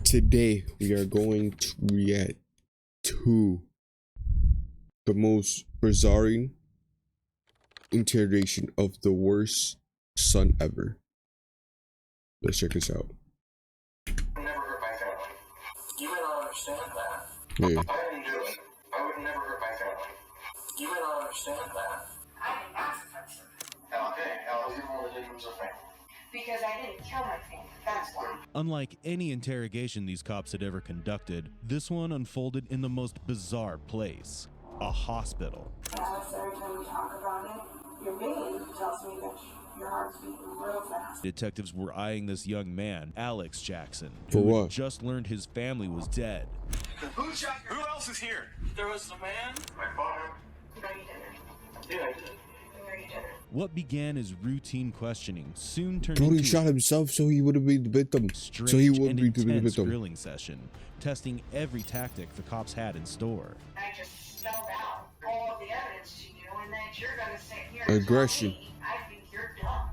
Today we are going to react to the most bizarre interrogation of the worst son ever. Let's check this out. Never hurt my family. You may not understand that. Yeah. I didn't do it. I would never hurt my family. You may not understand that. I think that's offensive. Okay, how is it more than a family? Because I didn't kill my family, that's why. Unlike any interrogation these cops had ever conducted, this one unfolded in the most bizarre place, a hospital. Alex, every time we talk about it, your vein tells me that your heart's beating real fast. Detectives were eyeing this young man, Alex Jackson, For who what? had just learned his family was dead. Who shot your... Who else is here? There was a man. My father. No, you didn't. Yeah, I did. No, you didn't. What began as routine questioning soon turned Brody into shot himself so he wouldn't be the victim. a strange So he and wouldn't be the intense victim. grilling session, testing every tactic the cops had in store. I just spelled out all of the evidence to you, and then you're going to sit here and Aggression. tell me I think you're dumb.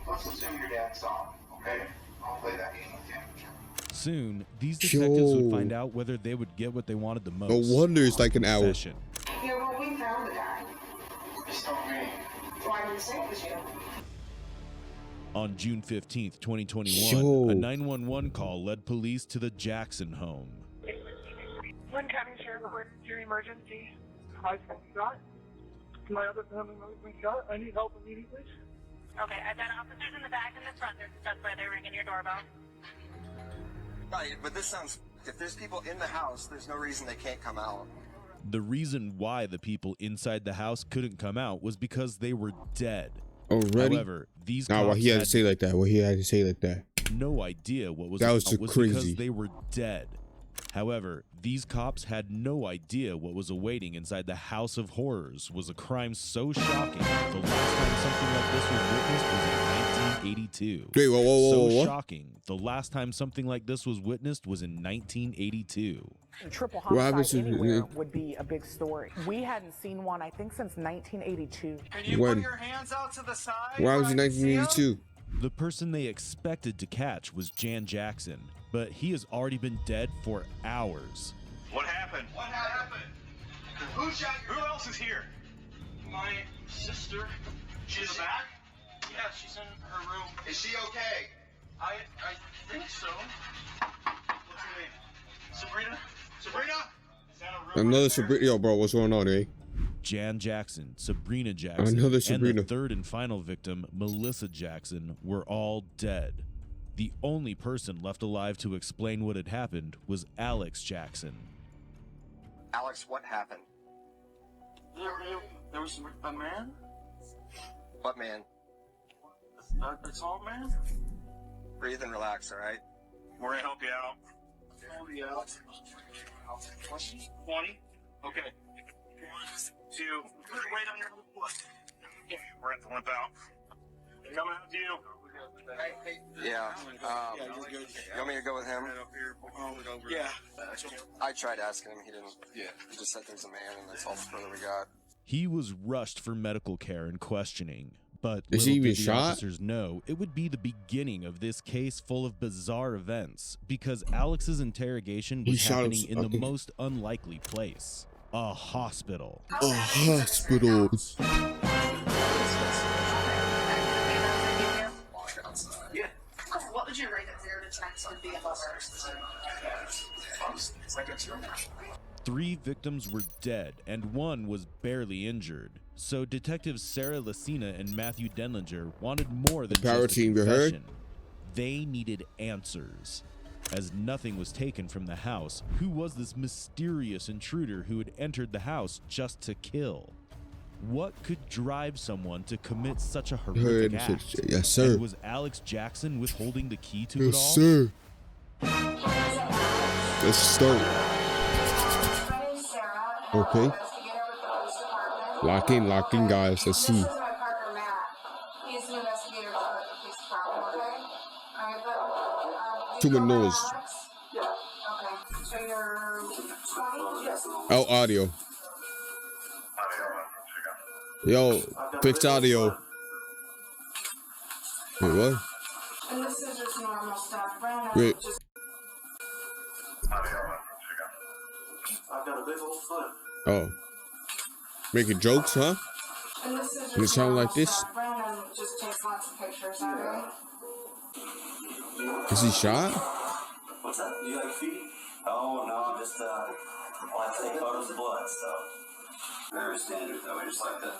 Let's assume your dad's on, okay? I'll play that game with you. Soon, these detectives would Yo. find out whether they would get what they wanted the most. No wonder it's like an hour. Session. Yeah, well, we found the guy. Just don't me. Why didn't say it was you? On June 15th, 2021, Yo. a 911 call led police to the Jackson home. One County Sheriff, what is your emergency? I've been shot. My other family member's been shot. I need help immediately. Okay, I've got officers in the back and the front. That's why they're ringing your doorbell. Right, but this sounds... If there's people in the house, there's no reason they can't come out. The reason why the people inside the house couldn't come out was because they were dead. Already? However, these Nah, why cops he had to had say like that? Why he had to say like that? no idea what was That was about too was crazy. because they were dead. However, these cops had no idea what was awaiting inside the House of Horrors was a crime so shocking that the last time something like this was witnessed was in 1982. Wait, whoa, So what? shocking. The last time something like this was witnessed was in 1982. Triple What happens homicide if- anywhere would be a big story. We hadn't seen one, I think, since 1982. Can you When? put your hands out to the side? Why was it where I can see 'em? 1982? The person they expected to catch was Jan Jackson, but he has already been dead for hours. What happened? What happened? Who shot your... Who else is here? My sister. She's back? Yeah, she's in her room. Is she okay? I think so. What's her name? Sabrina? Sabrina? Is that a room Another right there? Sabrina. Yo, bro, what's going on, eh? Jan Jackson, Sabrina Jackson, Another and Sabrina. the third and final victim, Melissa Jackson, were all dead. The only person left alive to explain what had happened was Alex Jackson. Alex, what happened? There was a man? What man? A tall man? Breathe and relax, all right? We're gonna help you out. Help you out. 20? Okay. 1, 2. Put it right on your foot. We're gonna have to limp out. Coming out to you. Yeah. You want me to go with him? Yeah. I tried asking him. He didn't. Yeah. He just said there's a man, and that's all the further we got. He was rushed for medical care and questioning, but Is he little even did the shot? officers know it would be the beginning of this case full of bizarre events because Alex's interrogation He was shot happening in the himself. most unlikely place, a hospital. A hospital. Yeah. What would you rate it 0 to 10 on being a buster? It's like a 2. 3 victims were dead and 1 was barely injured. So detectives Sarah Lacina and Matthew Denlinger wanted more than power just a team, you heard? confession. They needed answers. As nothing was taken from the house, who was this mysterious intruder who had entered the house just to kill? What could drive someone to commit such a horrific act? Yes, sir. And was Alex Jackson withholding the key to it Yes, all? sir. Let's start. My name's Sarah, and Okay. I'm an investigator with the police department. Lock in, guys. Let's see. This is my partner, Matt. He's an investigator with the police department, okay? Alright, but, Too you much know noise. Alex? Yeah. Okay, so you're 20? Yes. Oh, audio. Yo, fixed audio. Wait, what? And this is just normal stuff. Right now, Wait. just big old foot. Oh. Making jokes, huh? And this is Does it sound like this? stuff. Brandon just takes lots of pictures, alright? Is he shot? What's that? You like feet? Oh, no, just, I like to take photos of blood, so. Very standard, though. We just like to,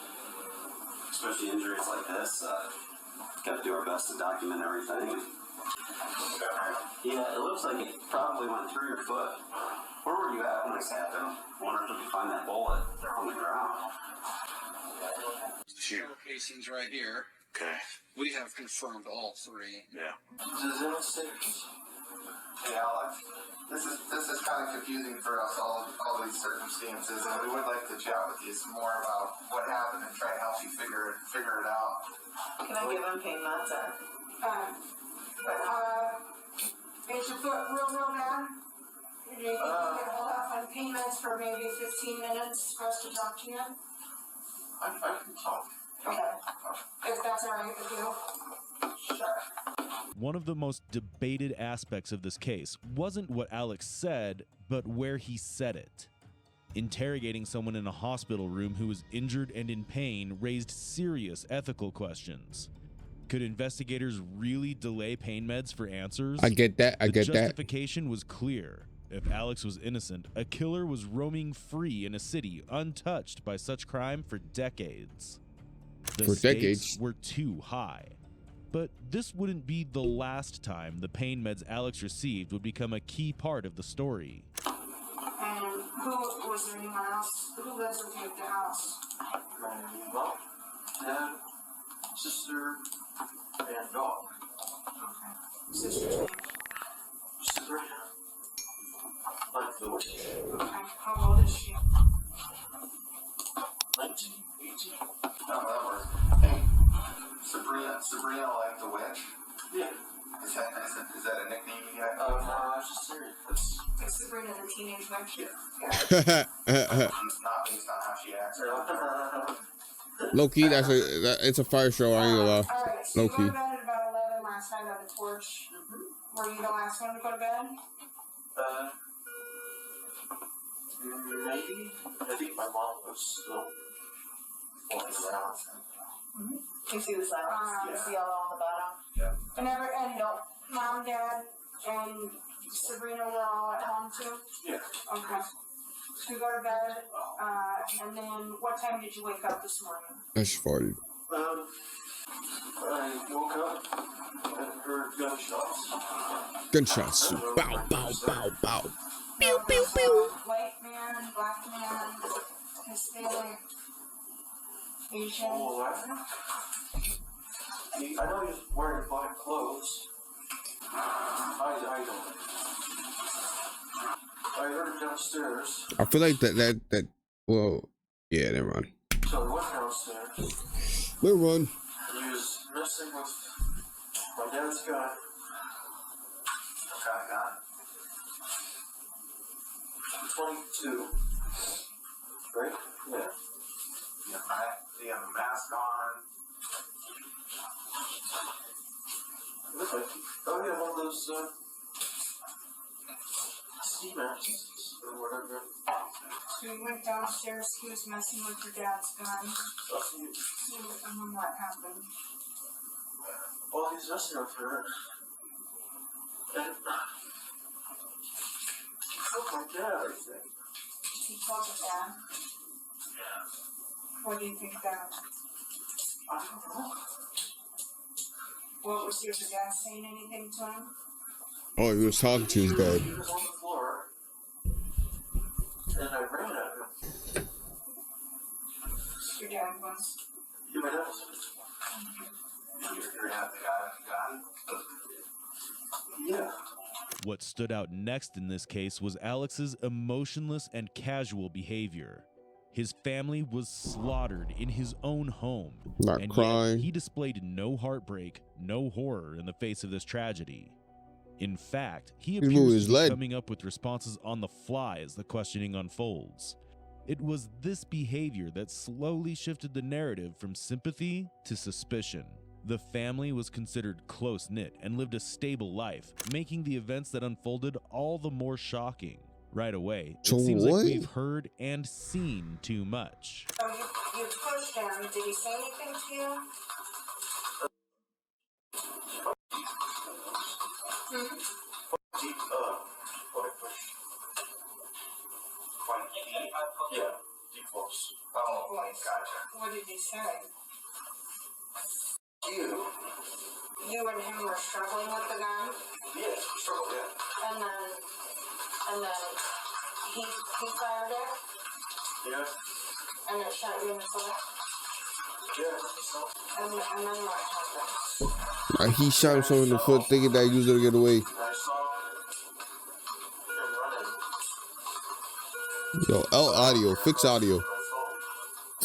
especially injuries like this, got to do our best to document everything. Yeah, it looks like it probably went through your foot. Where were you at when this happened? I wonder if we could find that bullet on the ground. Shell casings right here. Okay. We have confirmed all three. Yeah. Hey, Alex, this is kind of confusing for us, all these circumstances, and we would like to chat with you some more about what happened and try to help you figure it out. Can I give him pain meds or? Is your foot real bad? Do you think you can hold off on pain meds for maybe 15 minutes for us to talk to you? I can talk. Okay. If that's alright with you. Sure. One of the most debated aspects of this case wasn't what Alex said, but where he said it. Interrogating someone in a hospital room who was injured and in pain raised serious ethical questions. Could investigators really delay pain meds for answers? I get that. The justification was clear. If Alex was innocent, a killer was roaming free in a city untouched by such crime for decades. The stakes were too high. But this wouldn't be the last time the pain meds Alex received would become a key part of the story. And who was there anyone else? Who lives with you at the house? Mom, Dad, sister, and dog. Okay. Sister's name? Sabrina. Like the way. Okay. How old is she? 19, 18. Oh, that works. Hey, Sabrina like the witch? Yeah. Is that a nickname you got? No, just serious. Is Sabrina the teenage witch? Yeah. Not Not based on how she acts. Low-key, it's a fire show, I ain't gonna lie. Alright, so you go Low-key. to bed at about 11 last night on the porch. Were you the last one to go to bed? Maybe. I think my mom was still walking around. Can you see the silence? You see all on the bottom? Yeah. And no, Mom, Dad, and Sabrina were all at home too? Yeah. Okay. So you go to bed, and then what time did you wake up this morning? That's farted. I woke up and heard gunshots. Gunshots. Bow, bow, bow, bow. Pew, pew, pew. White man, black man, Hispanic, Asian. Oh, I know he's wearing black clothes. I heard him downstairs. I feel like that. Well, yeah, never mind. So I went downstairs. Never mind. He was messing with my dad's gun. What kind of gun? 22. Right? Yeah. Do you have a mask on? Looks like, oh yeah, one of those ski masks or whatever. So you went downstairs, he was messing with your dad's gun. And then what happened? Well, he's messing with her. And oh my dad, I think. He told your dad? Yeah. What do you think that? I don't know. What was your dad saying anything to him? Oh, he was talking to his dad. He was on the floor. And I ran at him. Your dad was? Yeah, my dad was. You're gonna have the guy with the gun? Yeah. What stood out next in this case was Alex's emotionless and casual behavior. His family was slaughtered in his own home, Not and crying. yet he displayed no heartbreak, no horror in the face of this tragedy. In fact, he moving appears his to be leg. coming up with responses on the fly as the questioning unfolds. It was this behavior that slowly shifted the narrative from sympathy to suspicion. The family was considered close-knit and lived a stable life, making the events that unfolded all the more shocking. Right away, So it seems what? like we've heard and seen too much. So you pushed him. Did he say anything to you? Hmm? Deep, what I pushed. Quite deep. Yeah, deep close. Oh, gotcha. What did he say? You and him were struggling with the gun? Yeah, struggle, yeah. And then he fired it? Yeah. And it shot you in the foot? Yeah. And then what happened? He shot him so in the foot thinking that he was gonna get away. I saw him running. Yo, L audio, fix audio.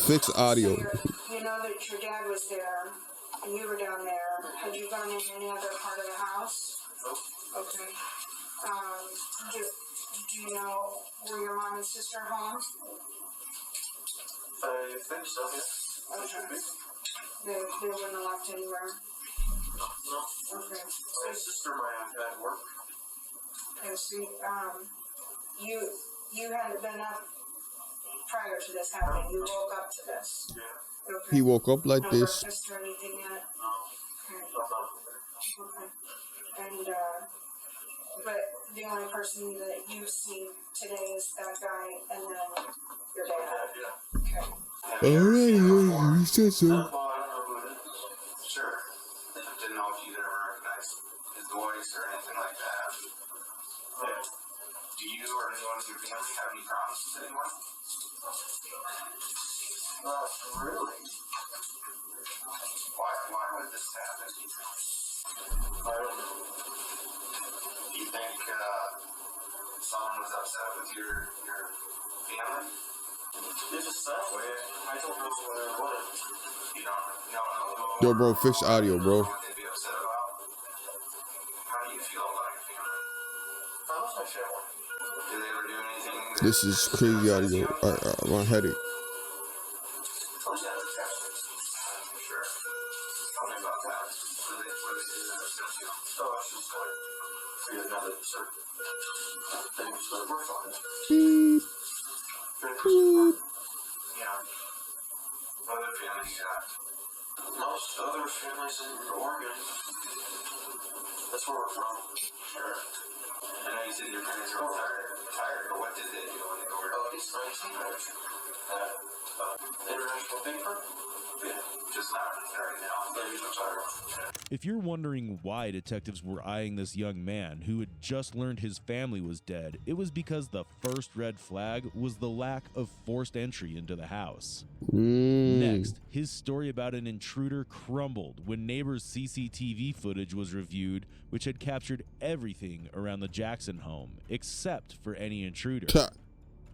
Fix audio. So you know that your dad was there and you were down there. Had you gone in any other part of the house? Nope. Okay. Do you know were your mom and sister home? I think so, yeah. Okay. They wouldn't have left anywhere. No. Okay. My sister and my dad work. Okay, so you hadn't been up prior to this happening. You woke up to this. Yeah. Okay. He woke up like No this. breakfast or anything yet? No. Okay. Nothing. Okay. And but the only person that you've seen today is that guy and then your dad. Yeah. Okay. Alright, he said so. Well, I don't know who it is. Sure. Didn't know if you'd ever recognize his voice or anything like that. But do you or anyone in your family have any problems with anyone? Not really. Why would this happen? I don't know. Do you think someone was upset with your family? It's just that way. I don't know what it is. You don't know. Yo, bro, fix audio, bro. What they'd be upset about? How do you feel about your family? I love my family. Did they ever do anything? This is crazy audio. My headache. Oh, yeah, that's absolutely. For sure. Tell me about that. What did they do that upset you? Oh, it's just like, we had another certain things that work on it. Yeah. Other family, most other families in Oregon. That's where we're from. Sure. I know you said your parents are retired, but what did they do when they were? Oh, he's 19, international paper? Yeah, just not retired now. But he's retired. If you're wondering why detectives were eyeing this young man who had just learned his family was dead, it was because the first red flag was the lack of forced entry into the house. Next, his story about an intruder crumbled when neighbors' CCTV footage was reviewed, which had captured everything around the Jackson home, except for any intruder.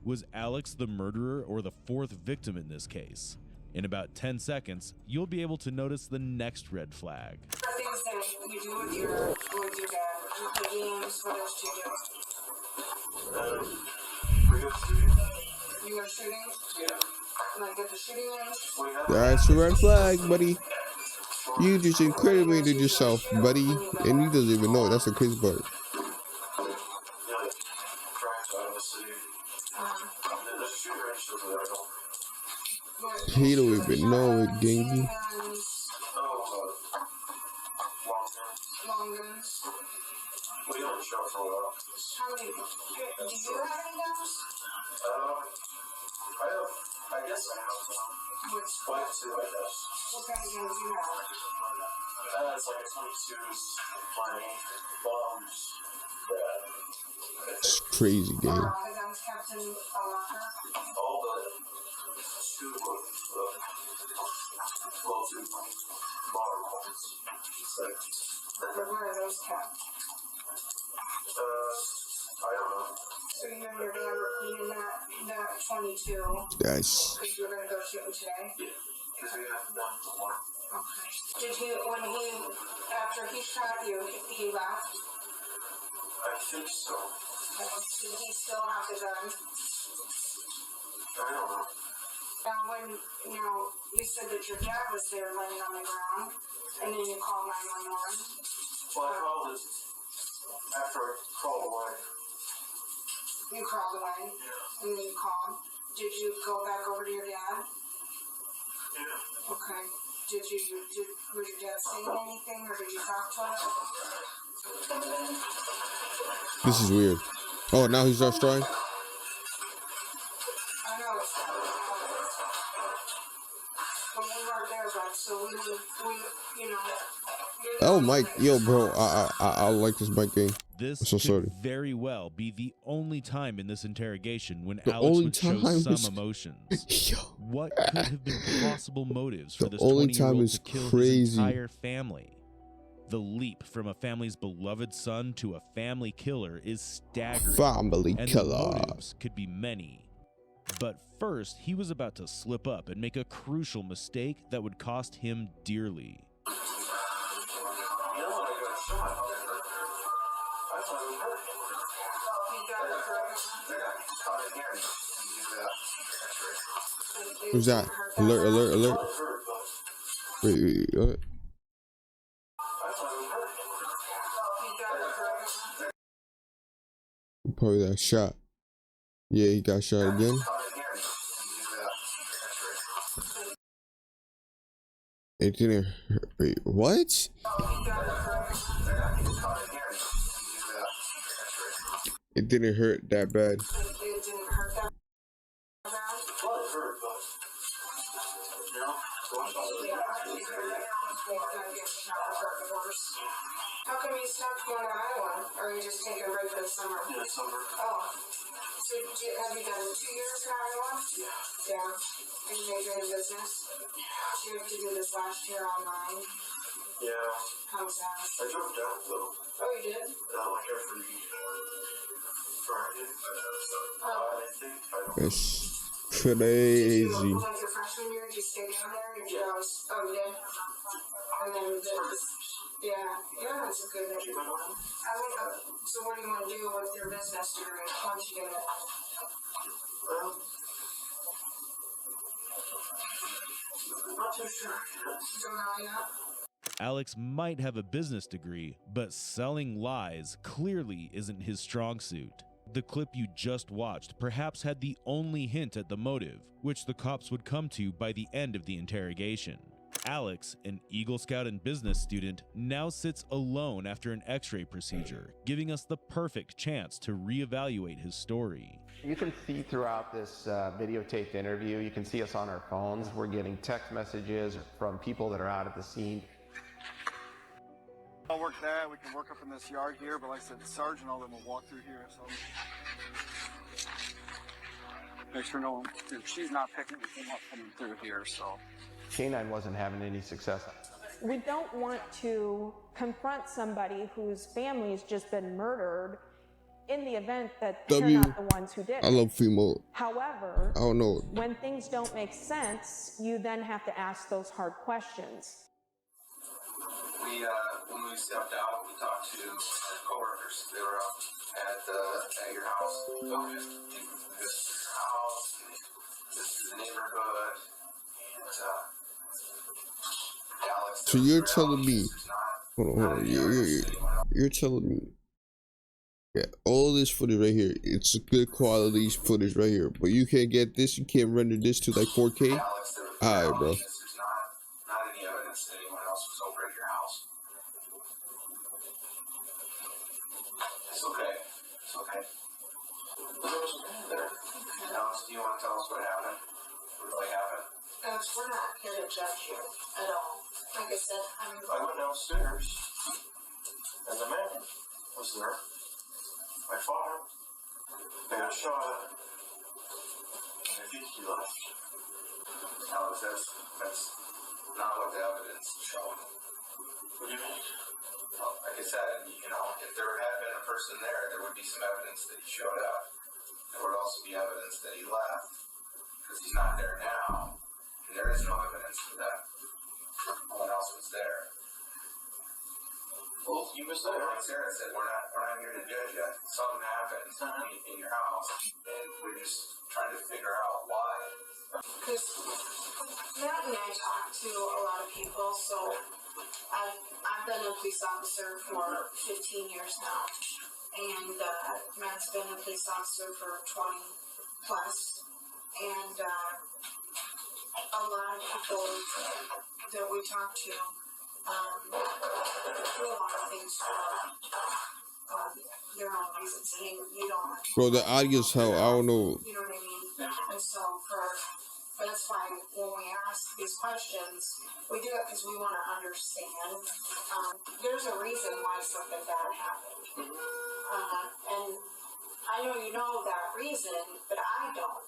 Was Alex the murderer or the fourth victim in this case? In about 10 seconds, you'll be able to notice the next red flag. The things that you do with your dad, you play games, what else do you do? We go shooting. You go shooting? Yeah. Like at the shooting range? That's a red flag, buddy. You just incriminated yourself, buddy. And he doesn't even know it. That's the crazy part. Yeah, like, drives out of the city. There's a shooting range over there, though. He don't even know it, gangy. Long guns. We don't show for a while. How many? Do you have any guns? I guess I have one. Which? Quite two, I guess. What kind of guns do you have? It's like a 22's, plenty, bombs. It's crazy, gang. Are all the guns kept in a locker? All the two bottom ones. Where are those kept? I don't know. So you and your dad were cleaning that 22 That's because you were going to go shooting today? Yeah, because we have one for one. Okay. Did he, after he shot you, he left? I think so. Did he still have the gun? I don't know. Now, you said that your dad was there laying on the ground, and then you called 911. Well, I called it after I crawled away. You crawled away, and then you called. Did you go back over to your dad? Yeah. Okay. Was your dad saying anything, or did you talk to him? This is weird. Oh, now he starts trying? I know it's but we weren't there, but so we, you know. Oh, Mike. Yo, bro. I like this Mike game. This I'm so could sorry. very well be the only time in this interrogation when The Alex only would show time some is- emotions. Yo. What could have been possible motives for The this only time 20-year-old is to kill his crazy. entire family? The leap from a family's beloved son to a family killer is staggering. Family and killer. the motives could be many. But first, he was about to slip up and make a crucial mistake that would cost him dearly. Who's that? Alert, alert, alert. Wait, what? Probably that shot. Yeah, he got shot again. It didn't hurt. Wait, what? It didn't hurt that bad. It didn't hurt that bad. How come you stopped going to Iowa? Or are you just taking a break for the summer? Yeah, summer. Oh. So have you done 2 years in Iowa? Yeah. And you majored in business? Did you have to do this last year online? Yeah. How's that? I drove down though. Oh, you did? Like every Friday. Oh. I think I don't It's Did crazy. you, like your freshman year, did you stay down there? Or did you always, oh, you did? And then yeah, that's a good idea. So what do you want to do with your business degree once you get it? I'm not too sure. Don't know yet? Alex might have a business degree, but selling lies clearly isn't his strong suit. The clip you just watched perhaps had the only hint at the motive, which the cops would come to by the end of the interrogation. Alex, an Eagle Scout and business student, now sits alone after an X-ray procedure, giving us the perfect chance to reevaluate his story. You can see throughout this videotaped interview, you can see us on our phones. We're getting text messages from people that are out at the scene. I'll work that. We can work up in this yard here, but like I said, the sergeant, all them will walk through here. So make sure no one, if she's not picking anything up coming through here. So K9 wasn't having any success. We don't want to confront somebody whose family's just been murdered in the event that they're not the ones who did I it. love female. However, I don't know. when things don't make sense, you then have to ask those hard questions. When we stepped out, we talked to coworkers. They were up at your house. Okay. This is your house. This is the neighborhood. And Alex. So you're telling me? Hold on. You're telling me? Yeah, all this footage right here. It's a good quality footage right here, but you can't get this. You can't render this to like 4K. Alright, bro. Not any evidence that anyone else was over at your house. It's okay. It's okay. There was a man there. Alex, do you want to tell us what happened? What really happened? Alex, we're not here to judge you at all. Like I said, I went downstairs, and the man was there. I fought him. I got shot. I think he left. Alex, that's not what the evidence showed. What do you mean? Well, like I said, if there had been a person there would be some evidence that he showed up. There would also be evidence that he left, because he's not there now, and there is no evidence for that. No one else was there. Well, he was there. Like Sarah said, we're not here to judge you. Something happened in your house, and we're just trying to figure out why. because Matt and I talk to a lot of people, so I've been a police officer for 15 years now. And Matt's been a police officer for 20 plus. And a lot of people that we talk to do a lot of things for their own reasons. And you don't. Bro, the audio's how I don't know. You know what I mean? And so that's why when we ask these questions, we do it because we want to understand. There's a reason why something bad happened. And I know you know that reason, but I don't.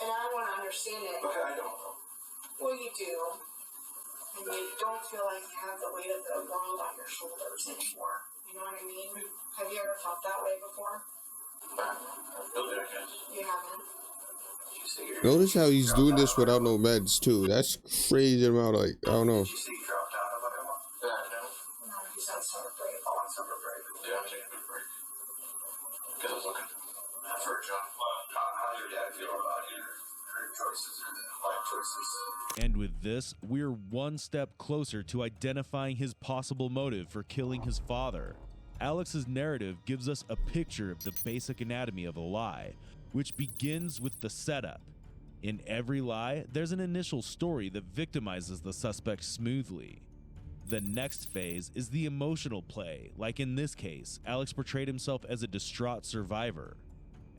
And I want to understand it. Okay, I don't know. Well, you do. And you don't feel like you have the weight of the world on your shoulders anymore. You know what I mean? Have you ever felt that way before? I guess. You haven't? Notice how he's doing this without no meds too. That's crazy amount. Like I don't know. Did you see you dropped out of it? No. No, he's on summer break. Oh, on summer break. Yeah, I'm taking a good break. Because I was looking for a job. How your dad feel about your choices or the life choices? And with this, we're one step closer to identifying his possible motive for killing his father. Alex's narrative gives us a picture of the basic anatomy of a lie, which begins with the setup. In every lie, there's an initial story that victimizes the suspect smoothly. The next phase is the emotional play, like in this case, Alex portrayed himself as a distraught survivor.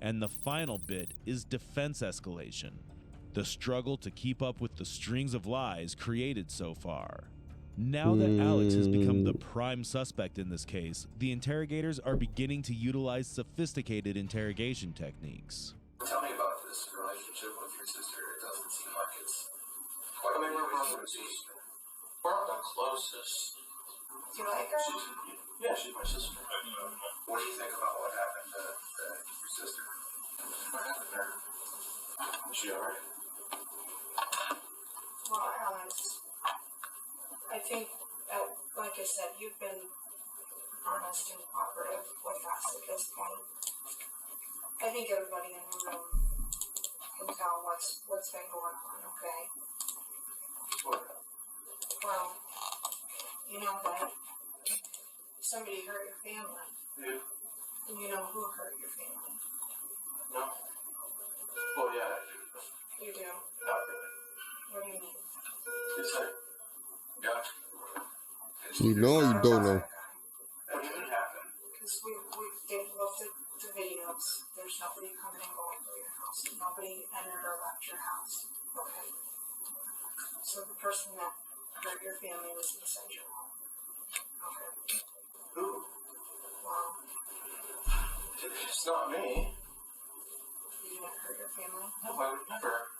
And the final bit is defense escalation, the struggle to keep up with the strings of lies created so far. Now that Alex has become the prime suspect in this case, the interrogators are beginning to utilize sophisticated interrogation techniques. Tell me about this relationship with your sister. It doesn't seem like it's quite. I mean, we're brothers. We're not the closest. Do you like her? Yeah, she's my sister. What do you think about what happened to your sister? What happened to her? Is she alright? Well, Alex, I think, like I said, you've been honest and cooperative with us at this point. I think everybody in the room can tell what's been going on, okay? Well, you know that somebody hurt your family. Yeah. And you know who hurt your family. No. Well, yeah, I do. You do? Not really. What do you mean? It's like, yeah. You know you don't know. What didn't happen? Because they've looked at the videos. There's nobody coming and going through your house. Nobody entered or left your house. Okay. So the person that hurt your family was inside your home. Okay. Who? Well, It's not me. you didn't hurt your family? No, I would never.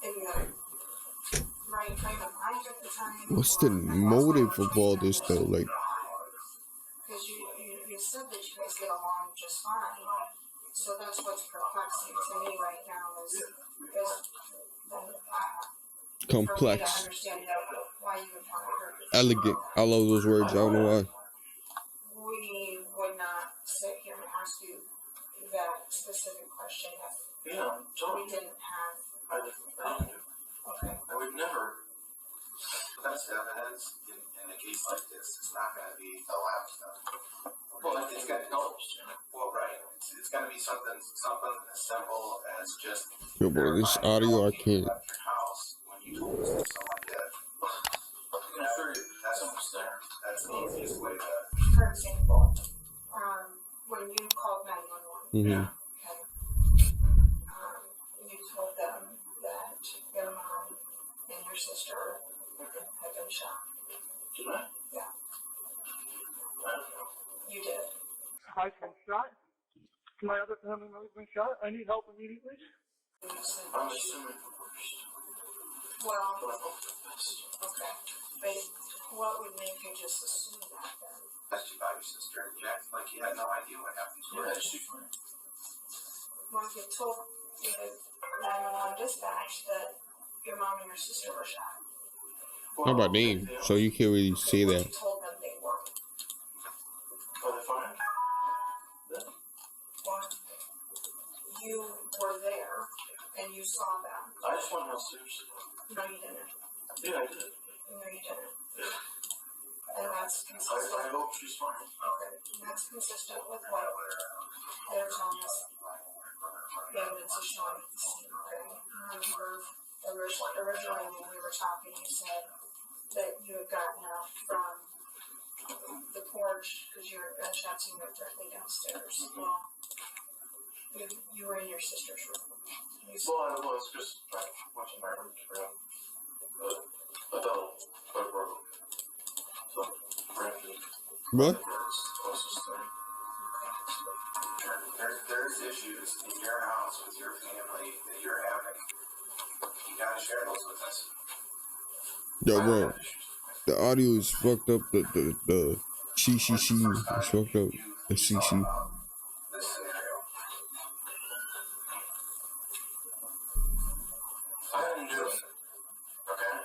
In the right frame of mind at the time? What's the motive of all this though? Like, because you said that you guys get along just fine. So that's what's perplexing to me right now is complex, for me to understand why you would want to hurt your elegant. I love those words. I don't know why. We would not sit here and ask you that specific question if Yeah, we didn't have. I didn't do. Okay. I would never. That's evidence in a case like this. It's not going to be the lab stuff. Well, it's going to help. Well, right. It's going to be something as simple as just. Yo, bro, this audio I can't. Left your house when you told us that someone did. That's the easiest way to. For example, when you called 911. Yeah. You told them that your mom and your sister had been shot. Did I? Yeah. I don't know. You did. I've been shot. My other family member's been shot. I need help immediately. You said I'm that you- assuming the worst. Well, But I hope the best. okay. But what would make you just assume that then? Asked you about your sister. You acted like you had no idea what happened to her. Yeah, she's fine. Well, you told the 911 dispatch that your mom and your sister were shot. How about name? So you can't really say What that. you told them they were. Are they fine? Yeah. Well, you were there and you saw them. I just want to know seriously. No, you didn't. Yeah, I did. No, you didn't. Yeah. And that's I consistent. hope she's fine. Okay. That's consistent with what they're telling us. The evidence is showing at the scene, okay? Remember, originally when we were talking, you said that you had gotten out from the porch because you heard gunshots and you went directly downstairs. Well, you were in your sister's room. Well, I was just watching my room room. A double room. So, What? There's issues in your house with your family that you're having. You gotta share those with us. Yo, bro. The audio is fucked up. The CCC is fucked up. The CC. This scenario. I didn't do it. Okay?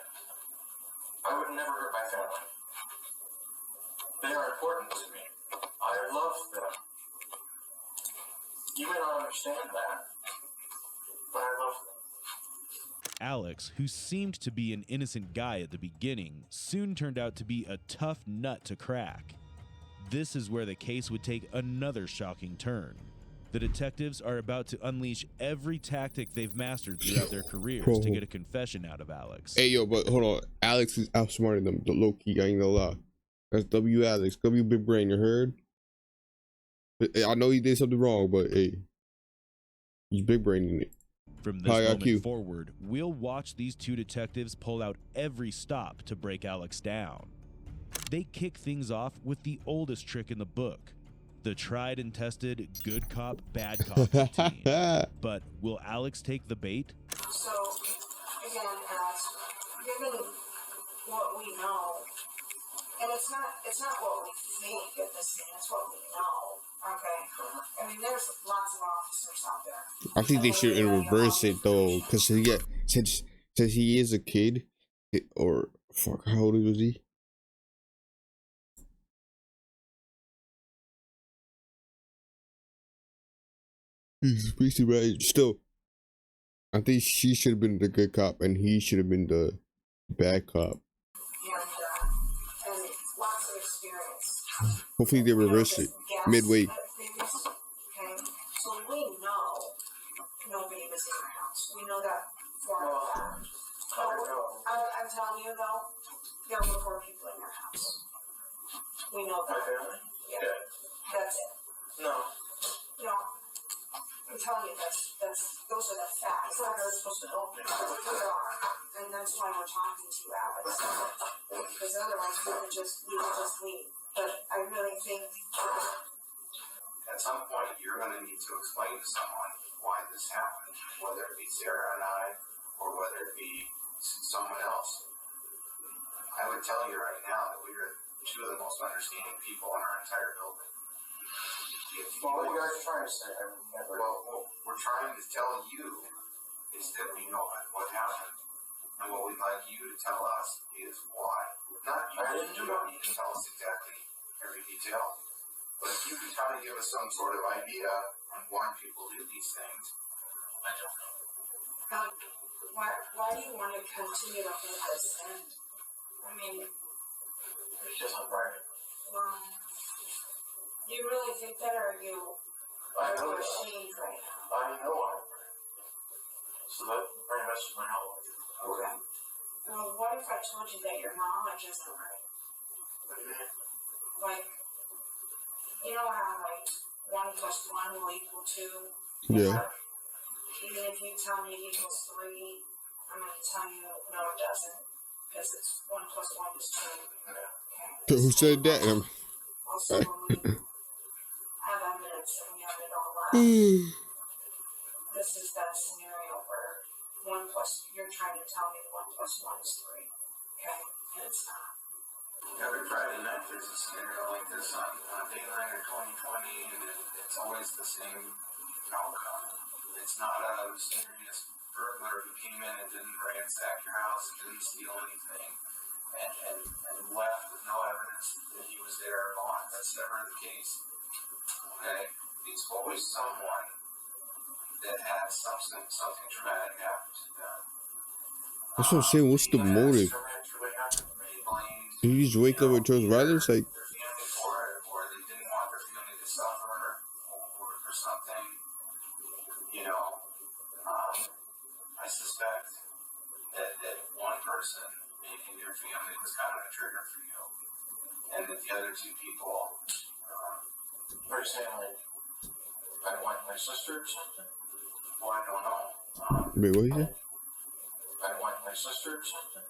I would never hurt my family. They are important to me. I love them. You may not understand that, but I love them. Alex, who seemed to be an innocent guy at the beginning, soon turned out to be a tough nut to crack. This is where the case would take another shocking turn. The detectives are about to unleash every tactic they've mastered throughout their careers to get a confession out of Alex. Hey, yo, but hold on. Alex is outsmarting them. The low key, I ain't gonna lie. That's W Alex. W big brain, you heard? I know he did something wrong, but hey, he's big braining it. From this moment forward, we'll watch these two detectives pull out every stop to break Alex down. They kick things off with the oldest trick in the book, the tried and tested good cop, bad cop routine. But will Alex take the bait? So, again, Alex, given what we know, and it's not what we think at this scene, it's what we know. Okay, I mean, there's lots of officers out there. I think they should reverse it though, because since he is a kid, or fuck, how old was he? He's basically right. Still, I think she should have been the good cop, and he should have been the bad cop. And lots of experience. Hopefully they reverse it midway. Okay, so we know nobody was in your house. We know that for a fact. I'm telling you though, there were 4 people in your house. We know that. My family? Yeah. That's it. No. No. I'm telling you, those are the facts. I thought they were supposed to help me. They are. And that's why we're talking to you, Alex. Because otherwise we would just leave. But I really think at some point you're going to need to explain to someone why this happened, whether it be Sarah and I, or whether it be someone else. I would tell you right now that we are 2 of the most understanding people in our entire building. What are you guys trying to say? Well, what we're trying to tell you is that we know what happened. And what we'd like you to tell us is why. You don't need to tell us exactly every detail. But if you can kind of give us some sort of idea on why people do these things, I don't know. why do you want to continue to hold this in? I mean, Because I'm right. Do you really think that, or are you ashamed right now? I know I'm right. So that very much is my knowledge. Okay. Well, what if I told you that your knowledge isn't right? What do you mean? Like, you know how, like, 1 + 1 will equal 2? Yeah. Even if you tell me it equals 3, I'm going to tell you, no, it doesn't. Because it's 1 + 1 is 2. Okay. Who said that? Also, when we have evidence and we have it all up, this is that scenario where you're trying to tell me 1 + 1 is 3. Okay? And it's not. Every Friday night there's a scenario like this on Dayline or 2020, and it's always the same outcome. It's not a mysterious burglar who came in and didn't ransack your house and didn't steal anything and left with no evidence that he was there or not. That's never the case. Okay? It's always someone that had something traumatic happen to them. That's what I'm saying. What's the motive? Did you just wake up and chose violence? Like, Their family for it, or they didn't want their for something, you know, I suspect that one person in your family was kind of a trigger for you, and that the other two people, what are you saying, like, I don't want my sister or something? Well, I don't know. Wait, what you say? I don't want my sister or something?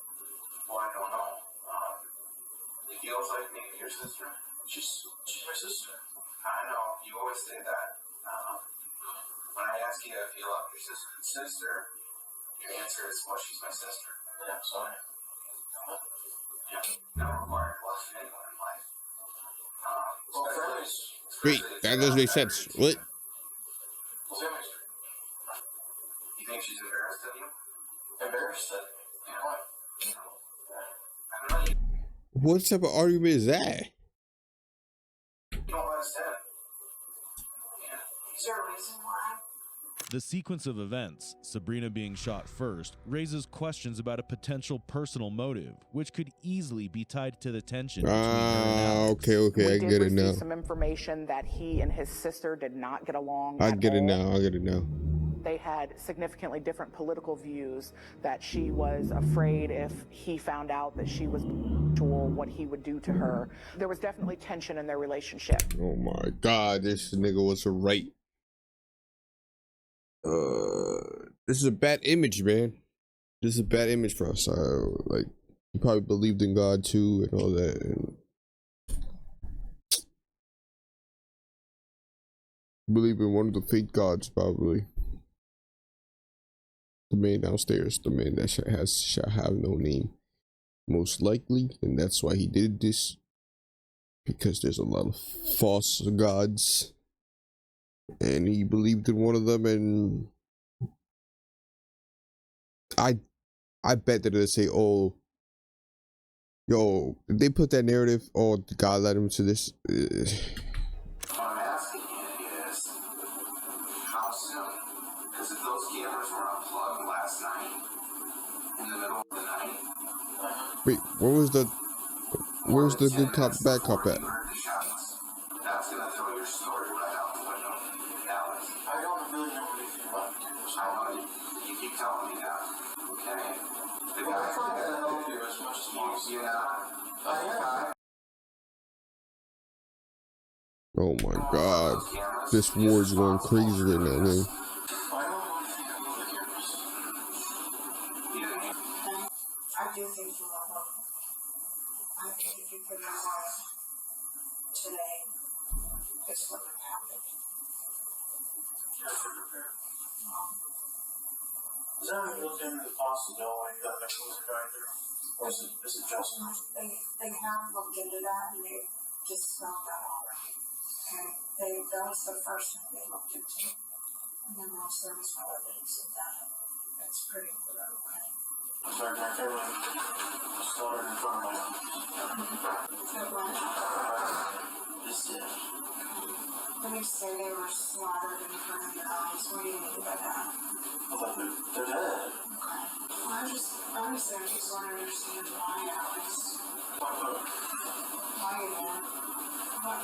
Well, I don't know. It feels like maybe your sister. She's my sister. I know, you always say that. When I ask you if you love your sister, your answer is, well, she's my sister. Yeah, sorry. Yeah, never required love from anyone in life. Wait, that doesn't make sense. What? You think she's embarrassed of you? Embarrassed of me? You know what? I don't know. What type of argument is that? You don't understand. Is there a reason why? The sequence of events, Sabrina being shot first, raises questions about a potential personal motive, which could easily be tied to the tension between her and Alex. Okay, I get it now. We did receive some information that he and his sister did not get along I get it now. They had significantly different political views, that she was afraid if he found out that she was what he would do to her. There was definitely tension in their relationship. Oh my God, this nigga was right. This is a bad image, man. This is a bad image for us. Like, he probably believed in God too and all that. And believe in one of the fake gods, probably. The man downstairs, the man that shall have no name, most likely, and that's why he did this. Because there's a lot of false gods, and he believed in one of them, and I bet that they say, "Oh, yo," they put that narrative, "Oh, God led him to this." What I'm asking you is, how soon? Because if those cameras were unplugged last night, in the middle of the night. Wait, where's the good cop, bad cop at? That's gonna throw your story right out the window, Alex. I don't really know anything about cameras. I know you keep telling me that. Okay. The guy trying to help you as much as possible. You know. Oh my God, this war is going crazy right now, man. I do think you love him. I think if you put your life today, it's what would happen. Is that when you look into the possibility that there was a guy there? Or is it just? They have looked into that and they just found that already. Okay? That was the first thing they looked into. And then once there was no evidence of that, it's pretty clear, okay? I'm sorry, can I tell you? Started in front of my this is. When you say they were slaughtered in front of your eyes, what do you mean by that? Well, they're dead. Okay. Well, I just want to understand why, Alex. Why you want? What?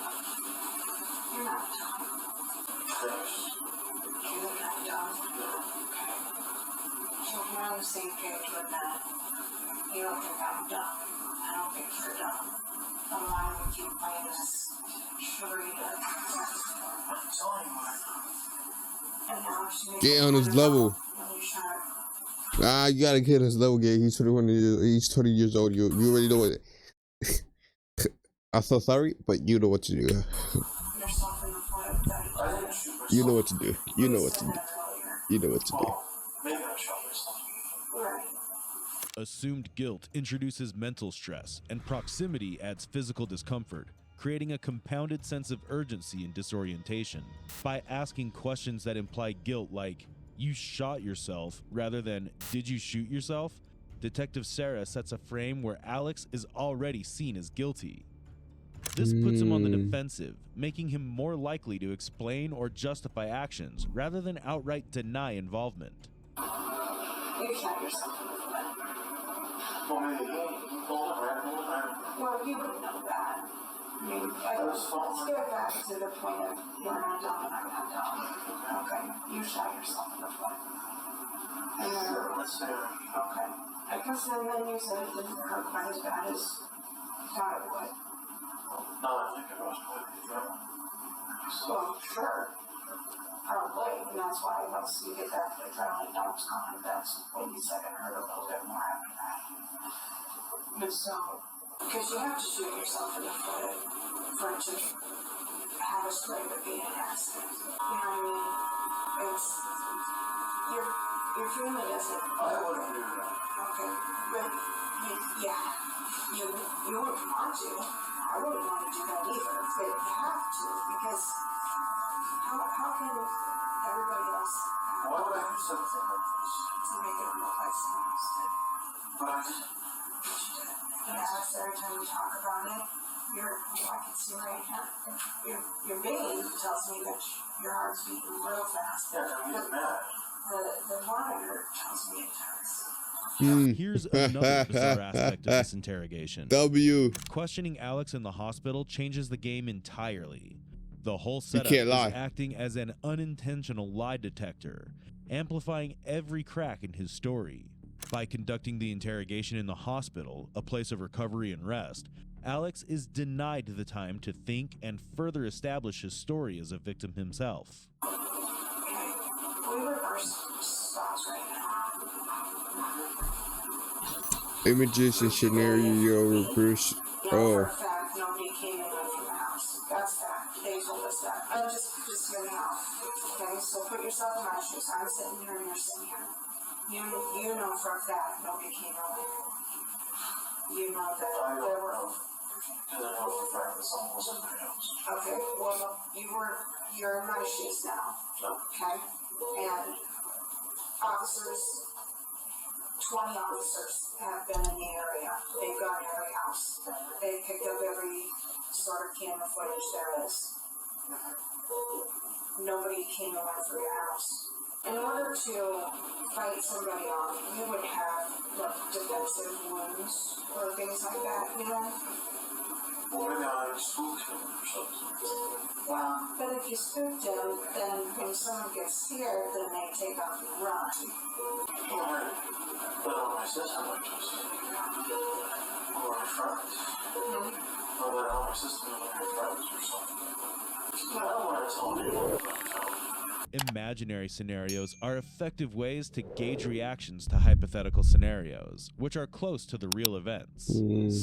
You're not done. Thanks. You're not done. Okay. So if we're on the same page with that, you don't think I'm done. I don't think you're done. But why would you play this charade? I'm telling you what. Get on his level. You gotta get on his level, Gay. He's 21 years. He's 20 years old. You already know it. I'm so sorry, but you know what to do. You know what to do. You know what to do. You know what to do. Assumed guilt introduces mental stress, and proximity adds physical discomfort, creating a compounded sense of urgency and disorientation. By asking questions that imply guilt like, "You shot yourself," rather than "Did you shoot yourself?" Detective Sarah sets a frame where Alex is already seen as guilty. This puts him on the defensive, making him more likely to explain or justify actions rather than outright deny involvement. You shot yourself in the foot. Well, you would know that. I mean, let's get back to the point of you're not done and I'm not done. You shot yourself in the foot. Okay. Because then you said it didn't hurt quite as bad as you thought it would. No, I think it was quite the adrenaline. Well, sure. Probably. And that's why once you get that adrenaline dumps going, that's when you said it hurt a little bit more after that. But so, because you have to shoot yourself in the foot for it to have a straight or be an accident. You know what I mean? It's, your family doesn't. I wouldn't do that. Okay, but you wouldn't want to. I wouldn't want to do that either, but you have to because how can everybody else Why would I do something like this? to make it look like someone else did? But I just, Yes, every time we talk about it, I can see right now, your vein tells me that your heart's beating real fast. yeah, I'm getting mad. The monitor tells me it does. Here's another bizarre aspect of this interrogation. W. Questioning Alex in the hospital changes the game entirely. The whole setup can't is lie. acting as an unintentional lie detector, amplifying every crack in his story. By conducting the interrogation in the hospital, a place of recovery and rest, Alex is denied the time to think and further establish his story as a victim himself. We reverse spots right now. Images and scenario reverse. For Oh. a fact, nobody came in from the house. That's fact. They told us that. Just hear me out. Okay, so put yourself in my shoes. I'm sitting here and you're sitting here. You know for a fact nobody came in. You know that I there don't were. know. Because I know for a fact that someone was in my house. Okay, well, you're in my shoes now. No. Okay? And officers, 20 officers have been in the area. They've gone to every house. They picked up every sort of camera footage there is. Nobody came and went through your house. In order to fight somebody off, you would have like defensive wounds or things like that, you know? Well, maybe I spooked him or something. Well, but if you spooked him, then when someone gets scared, then they take off and run. Well, right. But on my sister went to sleep. Or my friends. Well, but on my sister and my friends or something. I don't want to tell anyone about it. Imaginary scenarios are effective ways to gauge reactions to hypothetical scenarios, which are close to the real events.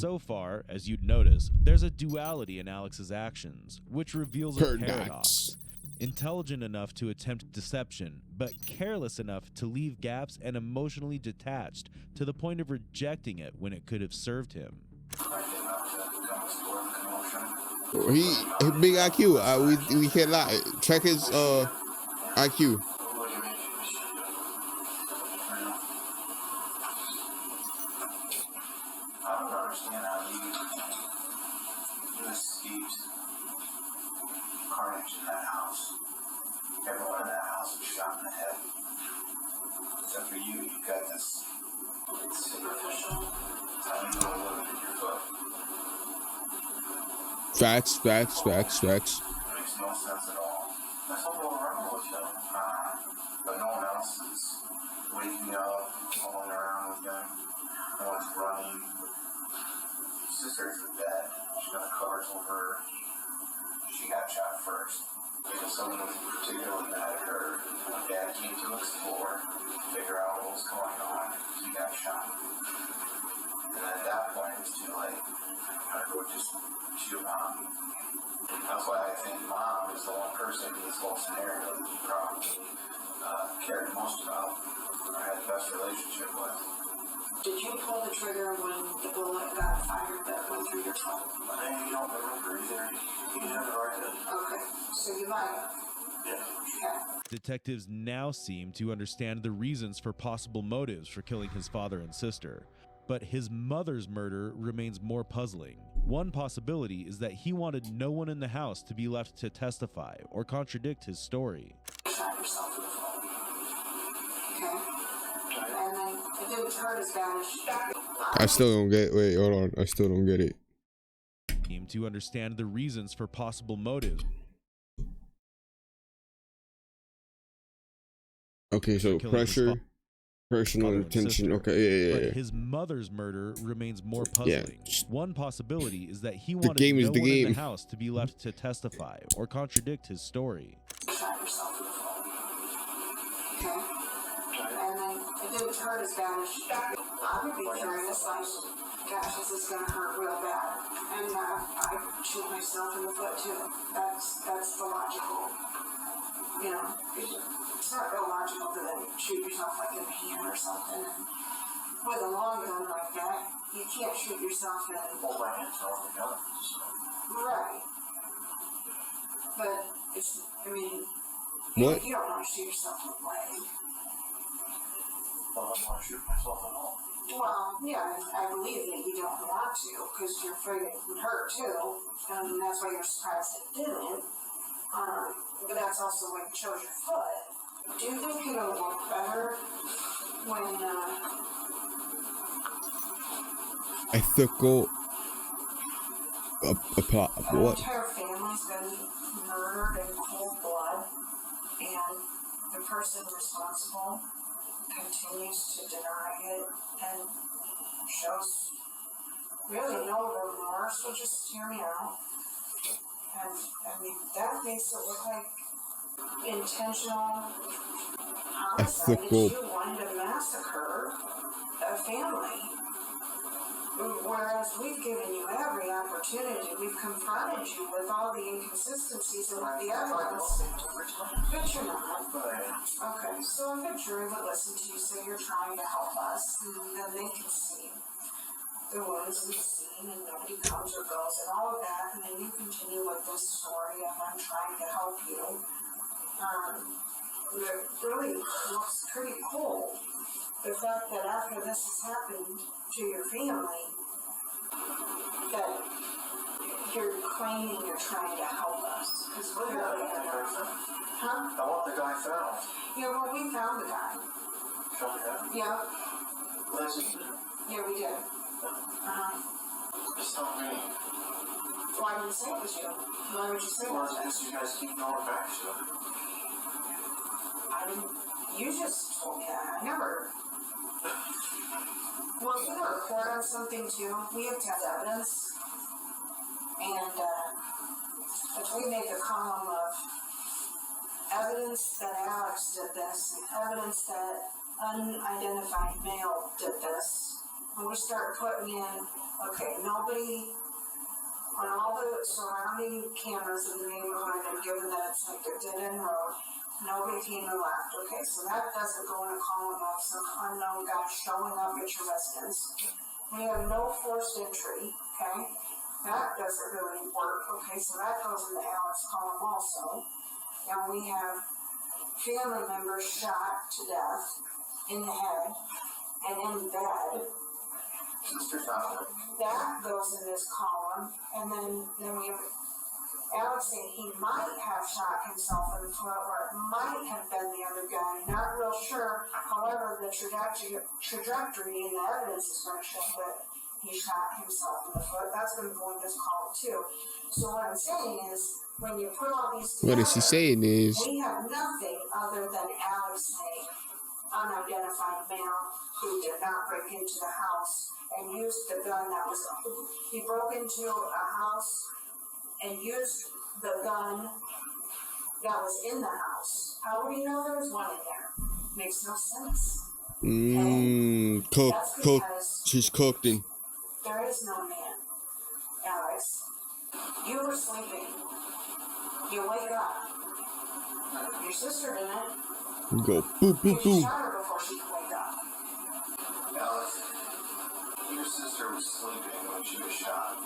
So far, as you'd notice, there's a duality in Alex's actions, which reveals a paradox. Intelligent enough to attempt deception, but careless enough to leave gaps and emotionally detached to the point of rejecting it when it could have served him. He big IQ. We can't lie. Check his IQ. I don't understand how you escaped carnage in that house. Everyone in that house was shot in the head. Except for you, you got this superficial tiny little wound in your foot. Facts. It makes no sense at all. That's all going wrong with you. But no one else is waking up, falling around with them. No one's running. Sister's in bed. She's got the covers over her. She got shot first. Because someone was particularly mad at her. Dad came to explore, figure out what was going on. He got shot. And at that point, it was too late. I would just shoot Mom. That's why I think Mom is the one person in this whole scenario that you probably cared most about or had the best relationship with. Did you pull the trigger when the bullet got fired that went through your toe? I don't remember either. You never did. Okay, so you might have. Yeah. Okay. Detectives now seem to understand the reasons for possible motives for killing his father and sister, but his mother's murder remains more puzzling. One possibility is that he wanted no one in the house to be left to testify or contradict his story. Shot yourself in the foot. Okay? And then it didn't hurt as bad as you thought. I still don't get. Wait, hold on. I still don't get it. To understand the reasons for possible motives Okay, so killing his pressure, personal mother and intention. sister. Okay, yeah. But his mother's murder remains more puzzling. One possibility is that he The wanted game is no the one in game. the house to be left to testify or contradict his story. Shot yourself in the foot. Okay? And then it didn't hurt as bad as I would be curious, like, gosh, this is gonna hurt real bad. And I shoot myself in the foot too. That's the logical, you know, it's not real logical to then shoot yourself like in the hand or something. And with a long gun like that, you can't shoot yourself in. Hold my hands off the gun. Right. But it's, I mean, What? you don't want to shoot yourself in the leg. Well, I don't want to shoot myself at all. Well, yeah, I believe that you don't want to, because you're afraid it would hurt too, and that's why you're surprised it didn't. But that's also why you chose your foot. Do you think it'll look better when, Ethical an what? entire family's been murdered in cold blood, and the person responsible continues to deny it and shows really no remorse? So just hear me out. And I mean, that makes it look like intentional homicide. Ethical. You wanted to massacre a family. Whereas we've given you every opportunity, we've confronted you with all the inconsistencies and the evidence. But you're not. Okay, so if a jury would listen to you say you're trying to help us, then they can see the wounds we've seen and nobody comes or goes and all of that, and then you continue with this story of I'm trying to help you. It really looks pretty cold. The fact that after this has happened to your family, that you're claiming you're trying to help us. Because literally, huh? I want the guy found. Yeah, well, we found the guy. Found the guy? Yeah. Well, that's just it. Yeah, we did. It's not me. Well, I didn't say it was you. Why would you say it Well, was I guess you guys keep going back to it. I didn't. You just told me that. I never. Well, if we report on something too, we have to have evidence. And if we make a column of evidence that Alex did this, evidence that unidentified male did this, when we start putting in, okay, nobody on all the surrounding cameras in the neighborhood, and given that it's like a dead-end road, nobody came and left. Okay, so that doesn't go in a column of some unknown guy showing up at your residence. We have no forced entry, okay? That doesn't really work, okay? So that goes in the Alex column also. And we have family members shot to death in the head and in bed. Sister found it. That goes in this column. And then we have Alex saying he might have shot himself in the foot, or it might have been the other guy. Not real sure. However, the trajectory and the evidence is going to show that he shot himself in the foot. That's going to go in this column too. So what I'm saying is, when you put all these together, What is he saying is, we have nothing other than Alex saying unidentified male who did not break into the house and used the gun that was. He broke into a house and used the gun that was in the house. How would he know there was one in there? Makes no sense. She's cooked in. There is no man, Alex. You were sleeping. You wake up. Your sister didn't. Go boop boop You boop. shot her before she could wake up. Alex, your sister was sleeping when she was shot.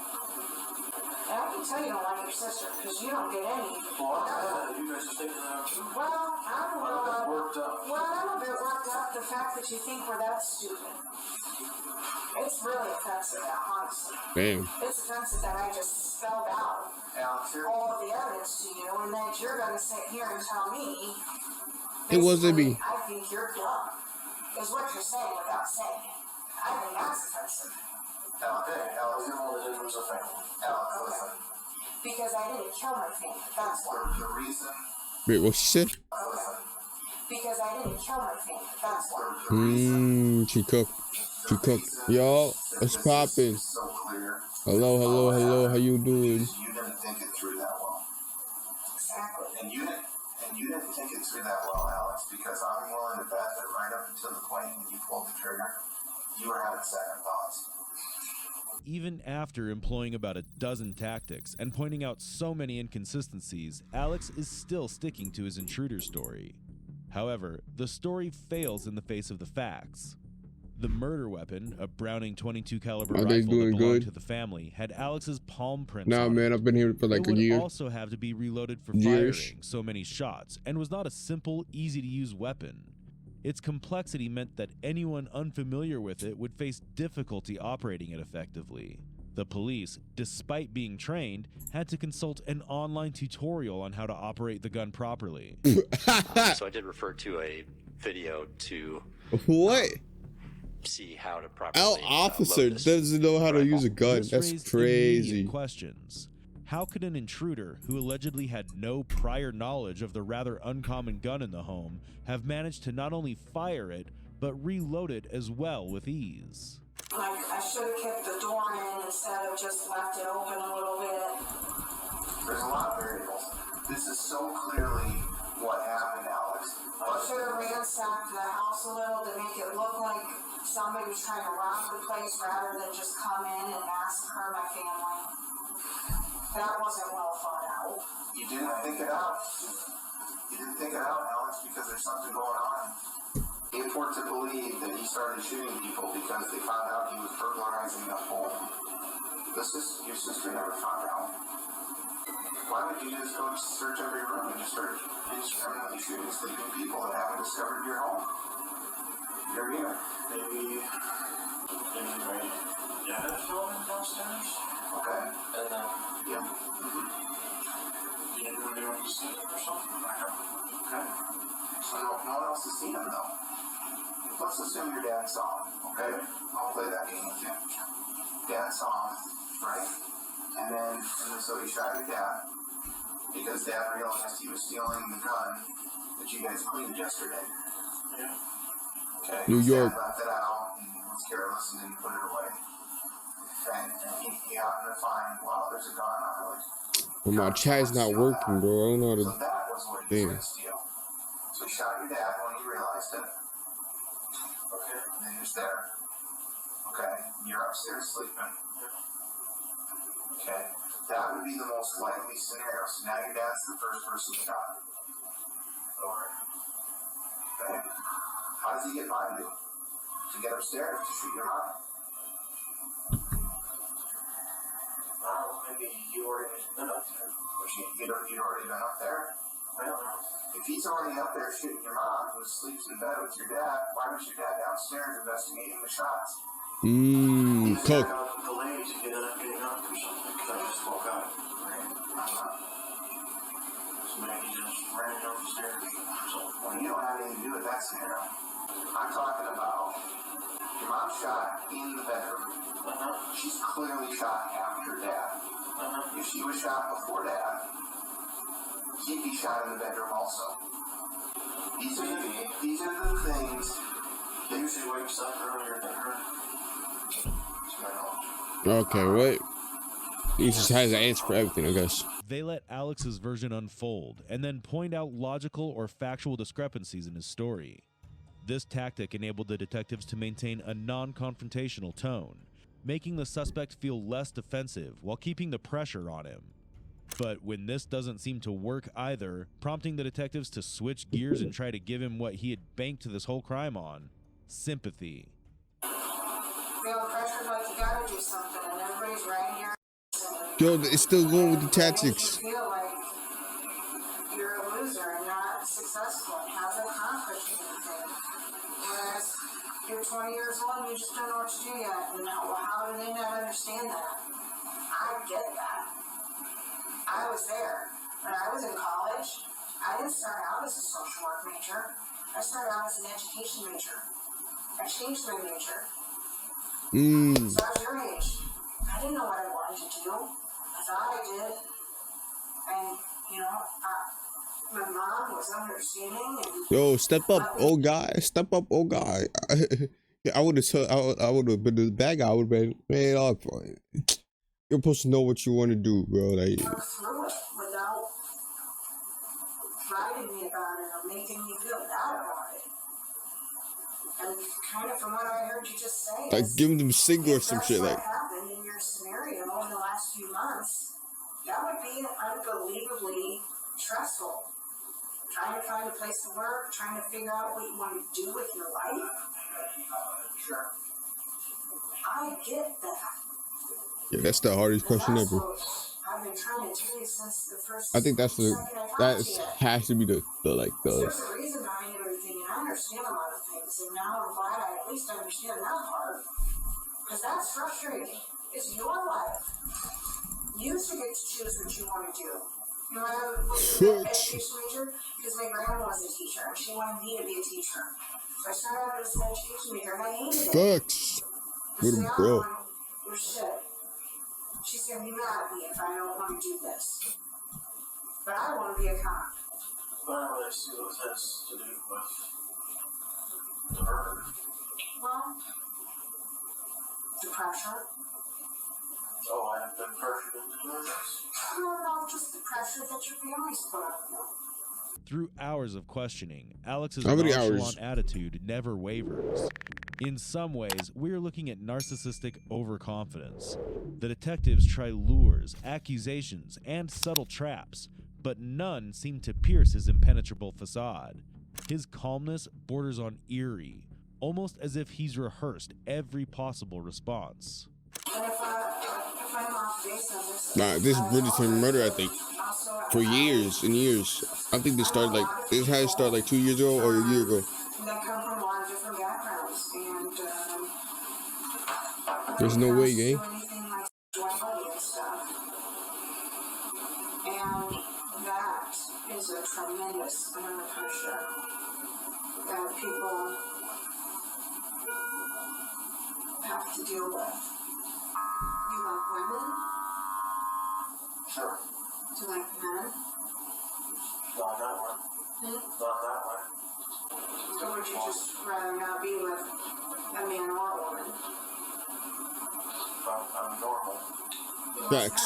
And I can tell you don't like your sister, because you don't get any. Well, you guys are taking that out too. Well, I'm a Worked up. bit worked up the fact that you think we're that stupid. It's really offensive, honestly. Damn. It's offensive that I just spelled out Alex, here. all of the evidence to you, and that you're going to sit here and tell me. It wasn't me. I think you're dumb, is what you're saying without saying it. I think that's offensive. Alex, you're more than was a family. Alex, listen. Because I didn't kill my family, that's why. The reason. Wait, what she said? Because I didn't kill my family. That's why. She cooked. She cooked. Yo, what's poppin'? So clear. Hello. How you doing? Because you didn't think it through that well. Exactly. And you didn't think it through that well, Alex, because I'm willing to bet that right up until the point when you pulled the trigger, you were having second thoughts. Even after employing about a dozen tactics and pointing out so many inconsistencies, Alex is still sticking to his intruder story. However, the story fails in the face of the facts. The murder weapon, a Browning .22 caliber Are rifle they that doing belonged good? to the family, had Alex's palm prints Nah, on man, it. I've been here for like it a year. would also have to be reloaded for Years. firing so many shots, and was not a simple, easy-to-use weapon. Its complexity meant that anyone unfamiliar with it would face difficulty operating it effectively. The police, despite being trained, had to consult an online tutorial on how to operate the gun properly. So I did refer to a video to What? see how to properly Our officer load this doesn't know how to use a gun. This That's raised crazy. immediate questions. How could an intruder who allegedly had no prior knowledge of the rather uncommon gun in the home have managed to not only fire it, but reload it as well with ease? Like, I should have kept the door in instead of just left it open a little bit. There's a lot of variables. This is so clearly what happened, Alex. I should have ransacked the house a little to make it look like somebody was trying to rob the place rather than just come in and massacre my family. That wasn't well thought out. You didn't think it out. You didn't think it out, Alex, because there's something going on. It's important to believe that he started shooting people because they found out he was burglarizing the home. Your sister never found out. Why would you just go search every room and just start indiscriminately shooting sleeping people that haven't discovered your home? You're here. Maybe my dad filming downstairs? Okay. And then, yeah. You didn't really want to see him or something? Okay. So no one else has seen him though. Let's assume your dad saw him, okay? I'll play that game with you. Dad saw him, right? And then so he shot your dad because dad realized he was stealing the gun that you guys cleaned yesterday. Yeah. Okay. New York. Dad left it out and was careless and didn't put it away. And he happened to find, wow, there's a gun. I'm like, Well, my chat's not working, bro. I don't know how so to. that was what he was going to steal. So he shot your dad when he realized it. Okay. And then he was there. Okay. You're upstairs sleeping. Okay. That would be the most likely scenario. So now your dad's the first person shot. Alright. Okay. How does he get by you? To get upstairs to shoot your mom? Maybe you already been up there. You'd already been up there? Well, if he's already up there shooting your mom who sleeps in bed with your dad, why was your dad downstairs investigating the shots? Cook. Delayed to getting up or something because I just woke up. Right? So maybe he just ran downstairs or something. Well, you don't have anything to do with that scenario. I'm talking about your mom shot in the bedroom. She's clearly shot after dad. If she was shot before dad, he'd be shot in the bedroom also. These are the things that usually wakes up earlier than her. Okay, what? He just has an answer for everything, I guess. They let Alex's version unfold and then point out logical or factual discrepancies in his story. This tactic enabled the detectives to maintain a non-confrontational tone, making the suspect feel less defensive while keeping the pressure on him. But when this doesn't seem to work either, prompting the detectives to switch gears and try to give him what he had banked this whole crime on: sympathy. Feel pressured like you gotta do something, and everybody's right here. Yo, it's still going with the tactics. You feel like you're a loser and not successful and hasn't accomplished anything. Whereas you're 20 years old and you just don't know what to do yet. And now, well, how do they not understand that? I get that. I was there. When I was in college, I didn't start out as a social work major. I started out as an education major. I changed my major. So I was your age. I didn't know what I wanted to do. I thought I did. And, you know, my mom was understanding and Yo, step up, old guy. Step up, old guy. Yeah, I would have been the bad guy. I would have been, man, you're supposed to know what you want to do, bro. Like, work through it without writing me about it or making me feel bad about it. And kind of from what I heard you just say, like giving them single or some shit. What Like, happened in your scenario in the last few months, that would be unbelievably stressful. Trying to find a place to work, trying to figure out what you want to do with your life. Sure. I get that. yeah, that's the hardest question That's ever. what I've been trying to tell you since the first. I think that's the that to you. has to be the like the. There's a reason behind everything, and I understand a lot of things, and now I'm glad I at least understand that part. Because that's frustrating. It's your life. You should get to choose what you want to do. You know, I was an education major because my grandma was a teacher, and she wanted me to be a teacher. So I started out as an education major, and I hated it. Facts. Good bro. You're shit. She's gonna be mad at me if I don't want to do this. But I want to be a cop. Well, I see what this has to do with the murder. Well, the pressure. Oh, I have been pressured into doing this. No, just the pressure that your family's put on you. Through hours of questioning, Alex's How many nonchalant hours? attitude never wavers. In some ways, we're looking at narcissistic overconfidence. The detectives try lures, accusations, and subtle traps, but none seem to pierce his impenetrable facade. His calmness borders on eerie, almost as if he's rehearsed every possible response. And if I'm off base on this, Nah, this is Bridgerton murder, I think. For years and years. I think this had to start like 2 years ago or a year ago. that come from a lot of different backgrounds, and There's no way, gang. do anything like sexuality and stuff. And that is a tremendous amount of pressure that people have to deal with. You like women? Sure. Do you like men? Not that one. Not that one. Or would you just rather not be with a man or a woman? I'm normal. Facts.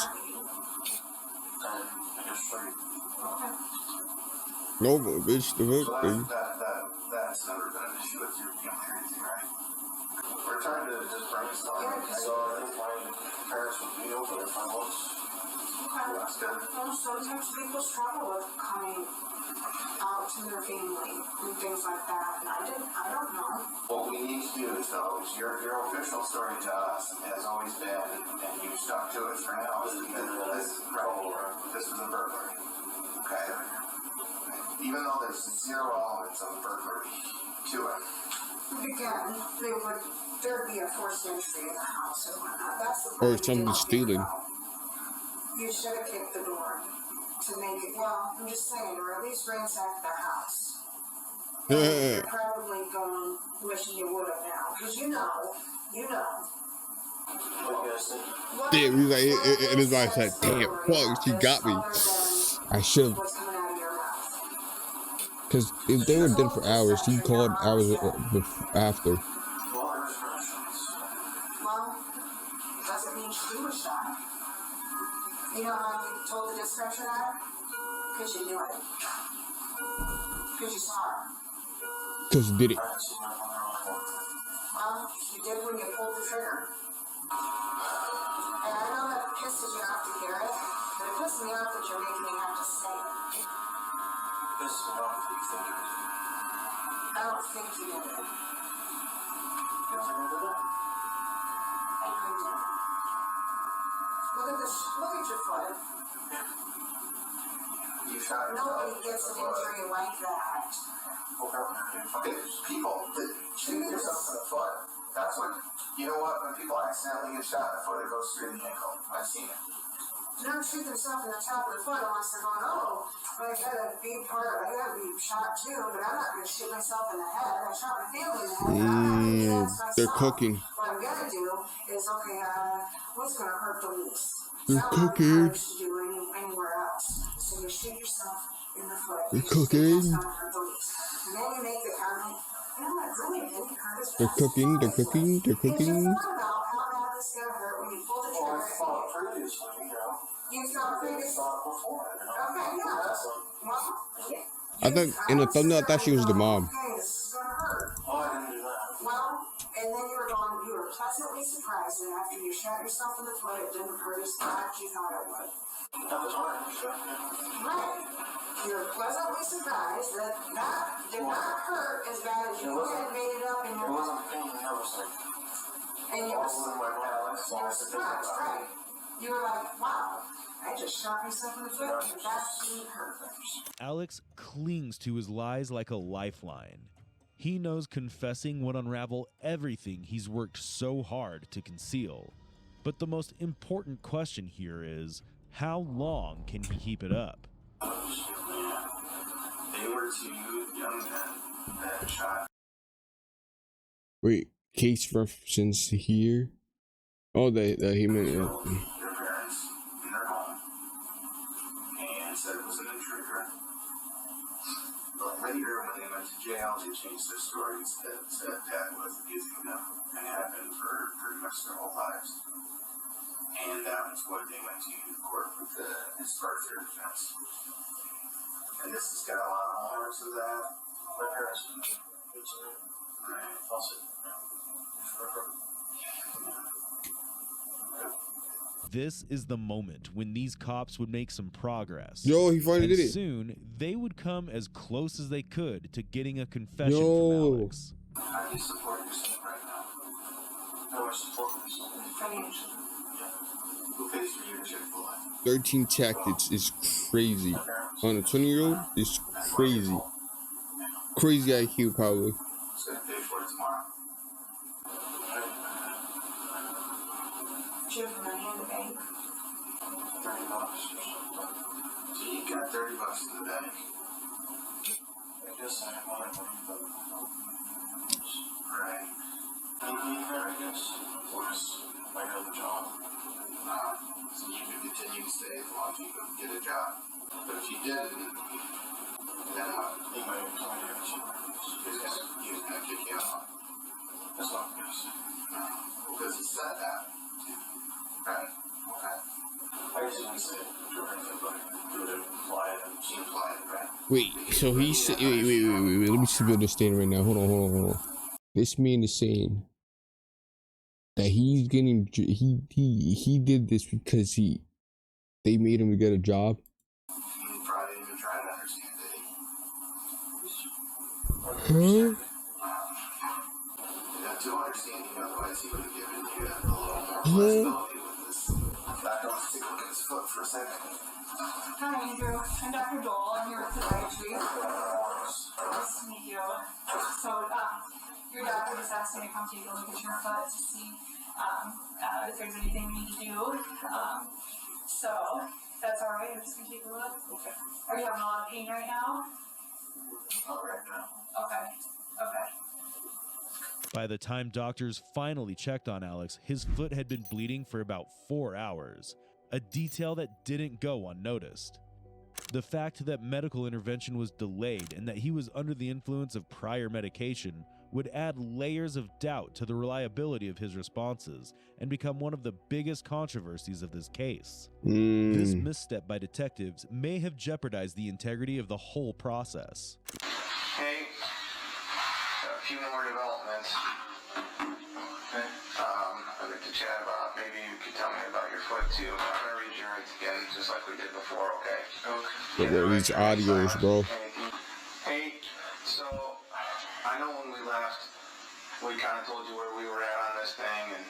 And I just straight. Okay. Nova, bitch. The So fuck, baby. that's never been an issue with your family or anything, right? We're trying to just brainstorm. So I think my parents would be open if I was. Okay. That's good. Well, sometimes people struggle with coming out to their family and things like that, and I don't know. What we need to do is, though, is your official story to us has always been, and you stuck to it for now, is that this is a burglary. Okay? Even though there's zero elements of burglary to it. Again, there'd be a forced entry in the house and whatnot. That's the Or part something stealing. You should have kicked the door to make it, well, I'm just saying, or at least ransack their house. Yeah. You're probably going, wishing you would have now, because you know. What do you guys think? Damn, he was like, and his wife said, damn, fuck, she got me. I should have. What's coming out of your mouth? Because if they were dead for hours, he called hours after. Well, doesn't mean she was shot. You know how you told the dispatcher that? Because you knew it. Because you saw her. Because he did it. Well, you did when you pulled the trigger. And I know that pisses you off to hear it, but it pisses me off that you're making me have to say it. This is not what you think it is. I don't think you did it. You don't think I did it? I think you did. Look at this. Look at your foot. You shot yourself. Nobody gets an injury like that. People shoot yourself in the foot. That's what, you know what, when people accidentally get shot in the foot, it goes through the ankle. I've seen it. They don't shoot themselves in the top of the foot unless they're going, oh, I gotta be shot too, but I'm not gonna shoot myself in the head. I shot my family in the head. They're cooking. What I'm gonna do is, okay, what's gonna hurt the least? They're cooking. To do anywhere else. So you shoot yourself in the foot. They're cooking. That's not her beliefs. And then you make the comment, you know what really didn't hurt his They're cooking. They're cooking. They're Because you cooking. thought about how bad this is gonna hurt when you pull the trigger. I thought previously, you know. You thought previously. Thought before, you know. Okay, yeah. That's like, Well, yeah. I thought in the thumbnail, I thought she was the mom. Okay, this is gonna hurt. oh, I didn't do that. Well, and then you were pleasantly surprised that after you shot yourself in the foot, it didn't hurt as bad as you thought it would. At the time, yeah. Right. You were pleasantly surprised that that did not hurt as bad as you had made it up in It your wasn't pain, I was like, and you all were over my mind, you were surprised, right? You were like, wow, I just shot myself in the foot, and that didn't hurt. Alex clings to his lies like a lifeline. He knows confessing would unravel everything he's worked so hard to conceal. But the most important question here is, how long can he keep it up? they were two young men that shot. Wait, case reference here. Oh, that he meant. Their parents in their home and said it was an intruder. But later, when they went to jail, they changed their stories that said dad was abusing them and had been for pretty much their whole lives. And that was what they went to court with as part of their defense. And this has got a lot of honors of that. My parents didn't. Right. Also. This is the moment when these cops would make some progress. Yo, he finally and did it. Soon, they would come as close as they could to getting a confession Yo. from Alex. How do you support yourself right now? How do I support myself? Financially. Yeah. Who pays for your Chick-fil-A? 13 tactics is crazy. On a 20-year-old, it's crazy. Crazy IQ, probably. Who's going to pay for it tomorrow? Do you have money in the bank? $30. So you got $30 in the bank. I guess I have money. Right. Maybe there, I guess. Or just might have a job. So you could continue to stay as long as you could get a job. But if you didn't, then what? He might have come here and he was going to kick you out. That's not good. No. Because he said that. Right. Okay. I guess you can say implied, right? Wait, so he said. Wait. Let me see if I understand right now. Hold on. This man is saying that he's getting. He did this because they made him to get a job. He probably didn't even try to understand it. Huh? You have to understand him, otherwise he would have given you a little more flexibility with this. Back on, let's take a look at his foot for a second. Hi, Andrew. I'm Dr. Dole. I'm your podiatry. Nice to meet you. So, your doctor just asked me to come take a look at your foot to see if there's anything we need to do. So, that's all right. I'm just going to take a look. Okay. Are you having a lot of pain right now? Not right now. Okay. By the time doctors finally checked on Alex, his foot had been bleeding for about 4 hours, a detail that didn't go unnoticed. The fact that medical intervention was delayed and that he was under the influence of prior medication would add layers of doubt to the reliability of his responses and become one of the biggest controversies of this case. This misstep by detectives may have jeopardized the integrity of the whole process. Hey, a few more developments. Okay. I'd like to chat about, maybe you could tell me about your foot too. I'm gonna read your rights again, just like we did before, okay? Yeah, these audios, bro. Hey, so I know when we left, we kind of told you where we were at on this thing, and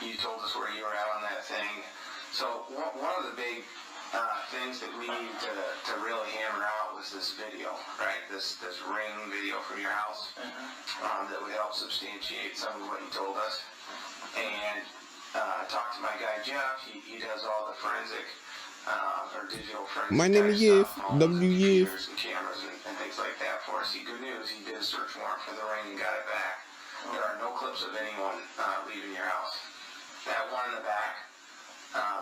you told us where you were at on that thing. So one of the big things that we need to really hammer out was this video, right? This ring video from your house that would help substantiate some of what you told us. And talk to my guy Jeff. He does all the forensic or digital forensic. My name is Yif. W-Yif. And cameras and things like that for us. Good news, he did a search warrant for the ring and got it back. There are no clips of anyone leaving your house. That one in the back,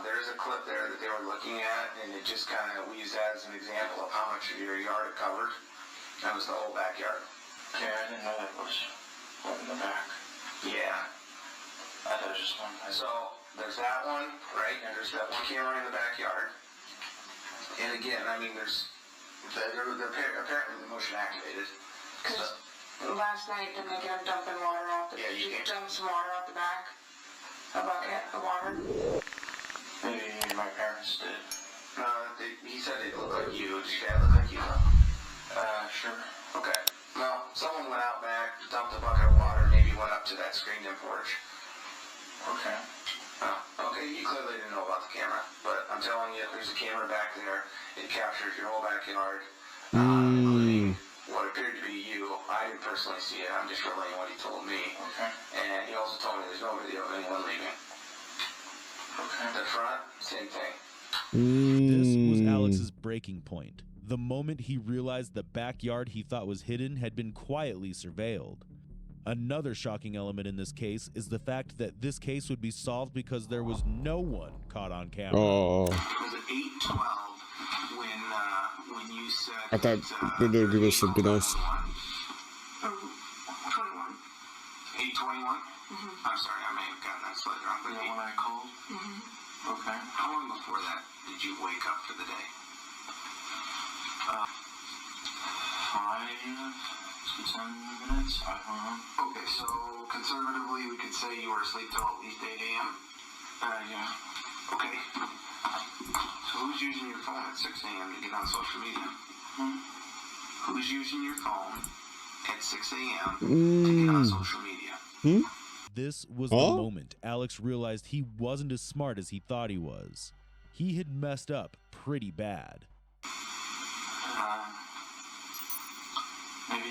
There's a clip there that they were looking at, and it just kind of, we used that as an example of how much of your yard it covered. That was the whole backyard. Okay, I didn't know that was what in the back. Yeah. I thought it was just one. So there's that one, right? And there's that one camera in the backyard. And again, I mean, they're apparently the motion activated. Because last night, didn't they get him dumping water out the... Yeah, you can't. Dump some water out the back? A bucket of water? Maybe my parents did. No, he said they look like you. Does your dad look like you? Sure. Okay. Well, someone went out back, dumped a bucket of water, maybe went up to that screened-in porch. Okay. Oh, okay, you clearly didn't know about the camera, but I'm telling you, there's a camera back there. It captures your whole backyard, including what appeared to be you. I didn't personally see it. I'm just relaying what he told me. Okay. And he also told me there's no video of anyone leaving. Okay. The front, same thing. This was Alex's breaking point. The moment he realized the backyard he thought was hidden had been quietly surveilled. Another shocking element in this case is the fact that this case would be solved because there was no one caught on camera. Oh. It was at 8:12 when you said... I thought they were giving us something else. 8:21? I'm sorry, I may have gotten that slightly wrong. But when I called? Okay. How long before that did you wake up for the day? 5 to 10 minutes. I don't know. Okay, so conservatively, we could say you were asleep till at least 8 a.m.? Yeah. Okay. So who's using your phone at 6 a.m. to get on social media? Who's using your phone at 6 a.m. to get on social media? This was the moment Alex realized he wasn't as smart as he thought he was. He had messed up pretty bad. Maybe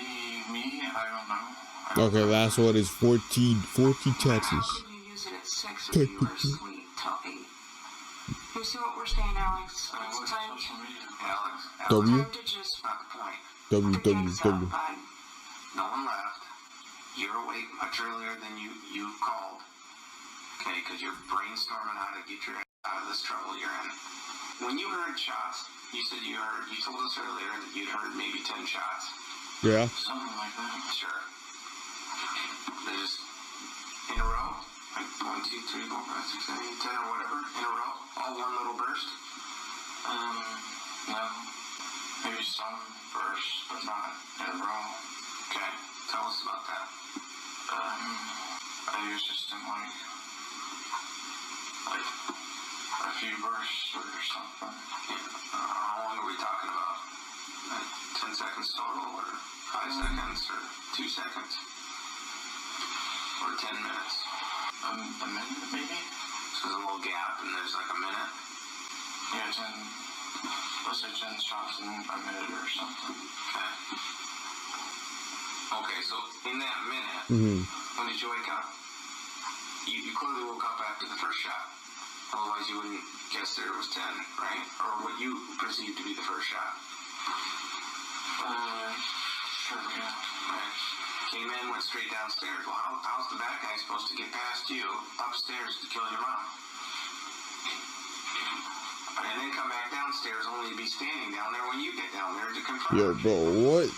me? I don't know. Okay, last one is 14 Texas. How can you use it at 6 if you were asleep till 8? You see what we're saying, Alex? It's time Alex, W? to just... not the point. W. No one left. You're awake much earlier than you called. Okay, because you're brainstorming how to get your ass out of this trouble you're in. When you heard shots, you said you told us earlier that you'd heard maybe 10 shots. Yeah. Something like that. Sure. They're just in a row? Like 1, 2, 3, 4, 5, 6, 7, 8, 10 or whatever? In a row? All one little burst? No. Maybe some burst, but not in a row. Okay. Tell us about that. I was just in like a few bursts or something. How long are we talking about? Like 10 seconds total, or 5 seconds, or 2 seconds? Or 10 minutes? A minute, maybe? So there's a little gap, and there's like a minute? Yeah, 10. Let's say 10 shots in a minute or something. Okay. Okay, so in that minute, when did you wake up? You clearly woke up after the first shot. Otherwise, you wouldn't guess there was 10, right? Or what you perceived to be the first shot. Sure, yeah. Okay. Came in, went straight downstairs. Well, how's the bad guy supposed to get past you upstairs to kill your mom? And then come back downstairs only to be standing down there when you get down there to confront Yo, bro, what?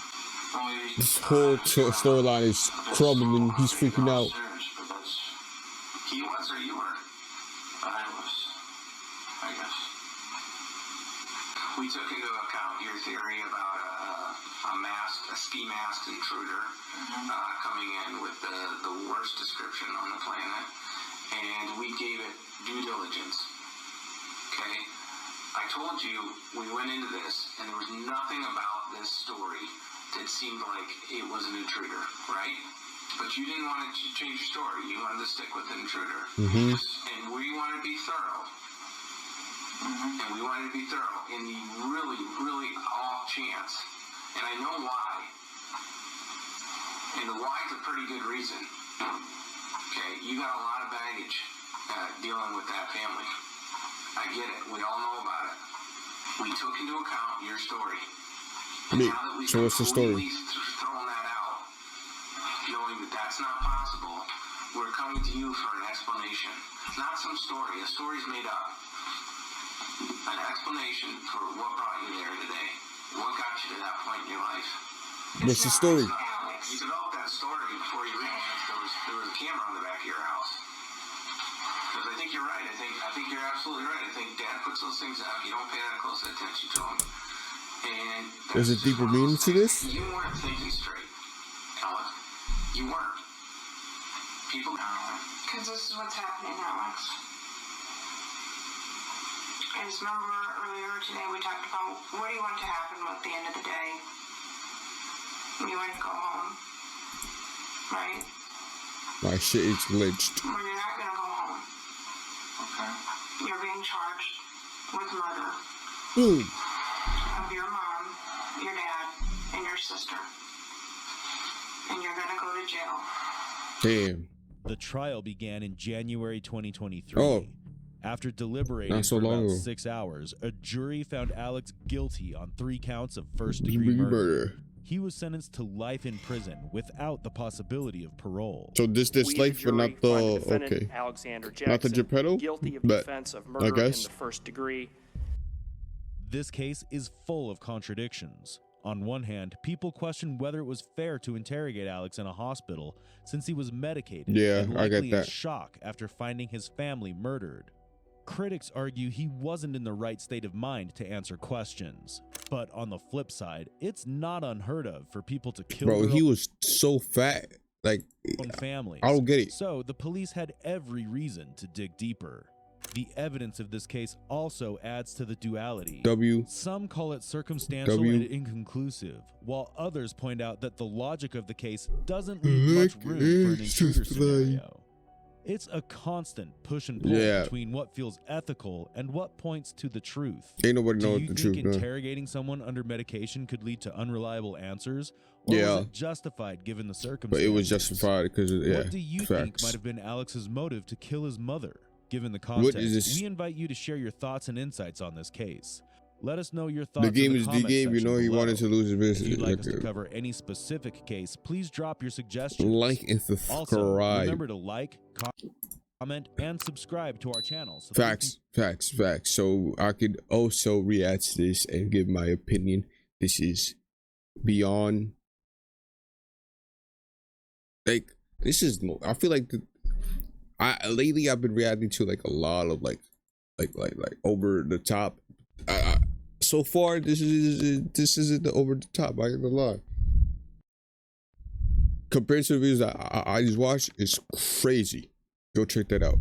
This whole storyline is crumbling. He's freaking out. He was or you were? I was, I guess. We took into account your theory about a ski masked intruder coming in with the worst description on the planet, and we gave it due diligence. Okay? I told you we went into this, and there was nothing about this story that seemed like it was an intruder, right? But you didn't want to change your story. You wanted to stick with the intruder. And we wanted to be thorough. And we wanted to be thorough in the really, really off chance. And I know why. And the why's a pretty good reason. Okay, you got a lot of baggage dealing with that family. I get it. We all know about it. We took into account your story. So what's the story? Throwing that out, knowing that that's not possible, We're coming to you for an explanation. Not some story. A story's made up. An explanation for what brought you there today. What got you to that point in your life. What's the story? You developed that story before you realized there was a camera on the back of your house. Because I think you're right. I think you're absolutely right. I think Dad puts those things out. You don't pay that close attention to them. And there's a deeper meaning to this? You weren't thinking straight, Alex. You weren't. People now. Because this is what's happening, Alex. I just remember earlier today we talked about what do you want to happen at the end of the day. You want to go home, right? My shit is glitched. Well, you're not going to go home. Okay. You're being charged with murder. Boom. Of your mom, your dad, and your sister. And you're going to go to jail. Damn. The trial began in January 2023. Oh. After deliberating Not so for long about ago. 6 hours, a jury found Alex guilty on 3 counts of first-degree murder. He was sentenced to life in prison without the possibility of parole. So this life, but not the okay. Alexander Jackson, not the Geppetto, guilty of but defense of I murder in guess. the first degree. This case is full of contradictions. On one hand, people question whether it was fair to interrogate Alex in a hospital since he was medicated Yeah, and I get likely in that. shock after finding his family murdered. Critics argue he wasn't in the right state of mind to answer questions. But on the flip side, it's not unheard of for people to kill Bro, their he was so fat. Like, own families. I don't get it. So the police had every reason to dig deeper. The evidence of this case also adds to the duality. Some call it circumstantial and inconclusive, while others point out that the logic of the case doesn't leave much room for an intruder scenario. It's a constant push and pull between what feels ethical and what points to the truth. Ain't nobody know Do you the think truth, no. interrogating someone under medication could lead to unreliable answers? Or was it justified given the circumstances? But it was justified because What do you think might have been Alex's motive to kill his mother? Given the What is context, this? we invite you to share your thoughts and insights on this case. Let us know your thoughts. The game in the is the comment game, you section know. He below. wanted to lose his business. If you'd like us to cover any specific case, please drop your suggestions. Like and Also, subscribe. remember to like, comment, and subscribe to our channel. So Facts. So I could also react to this and give my opinion. This is beyond. Like, this is. I feel like lately I've been reacting to like a lot of like over the top. So far this isn't the over the top. I ain't gonna lie. Compared to the videos that I just watched, it's crazy. Go check that out.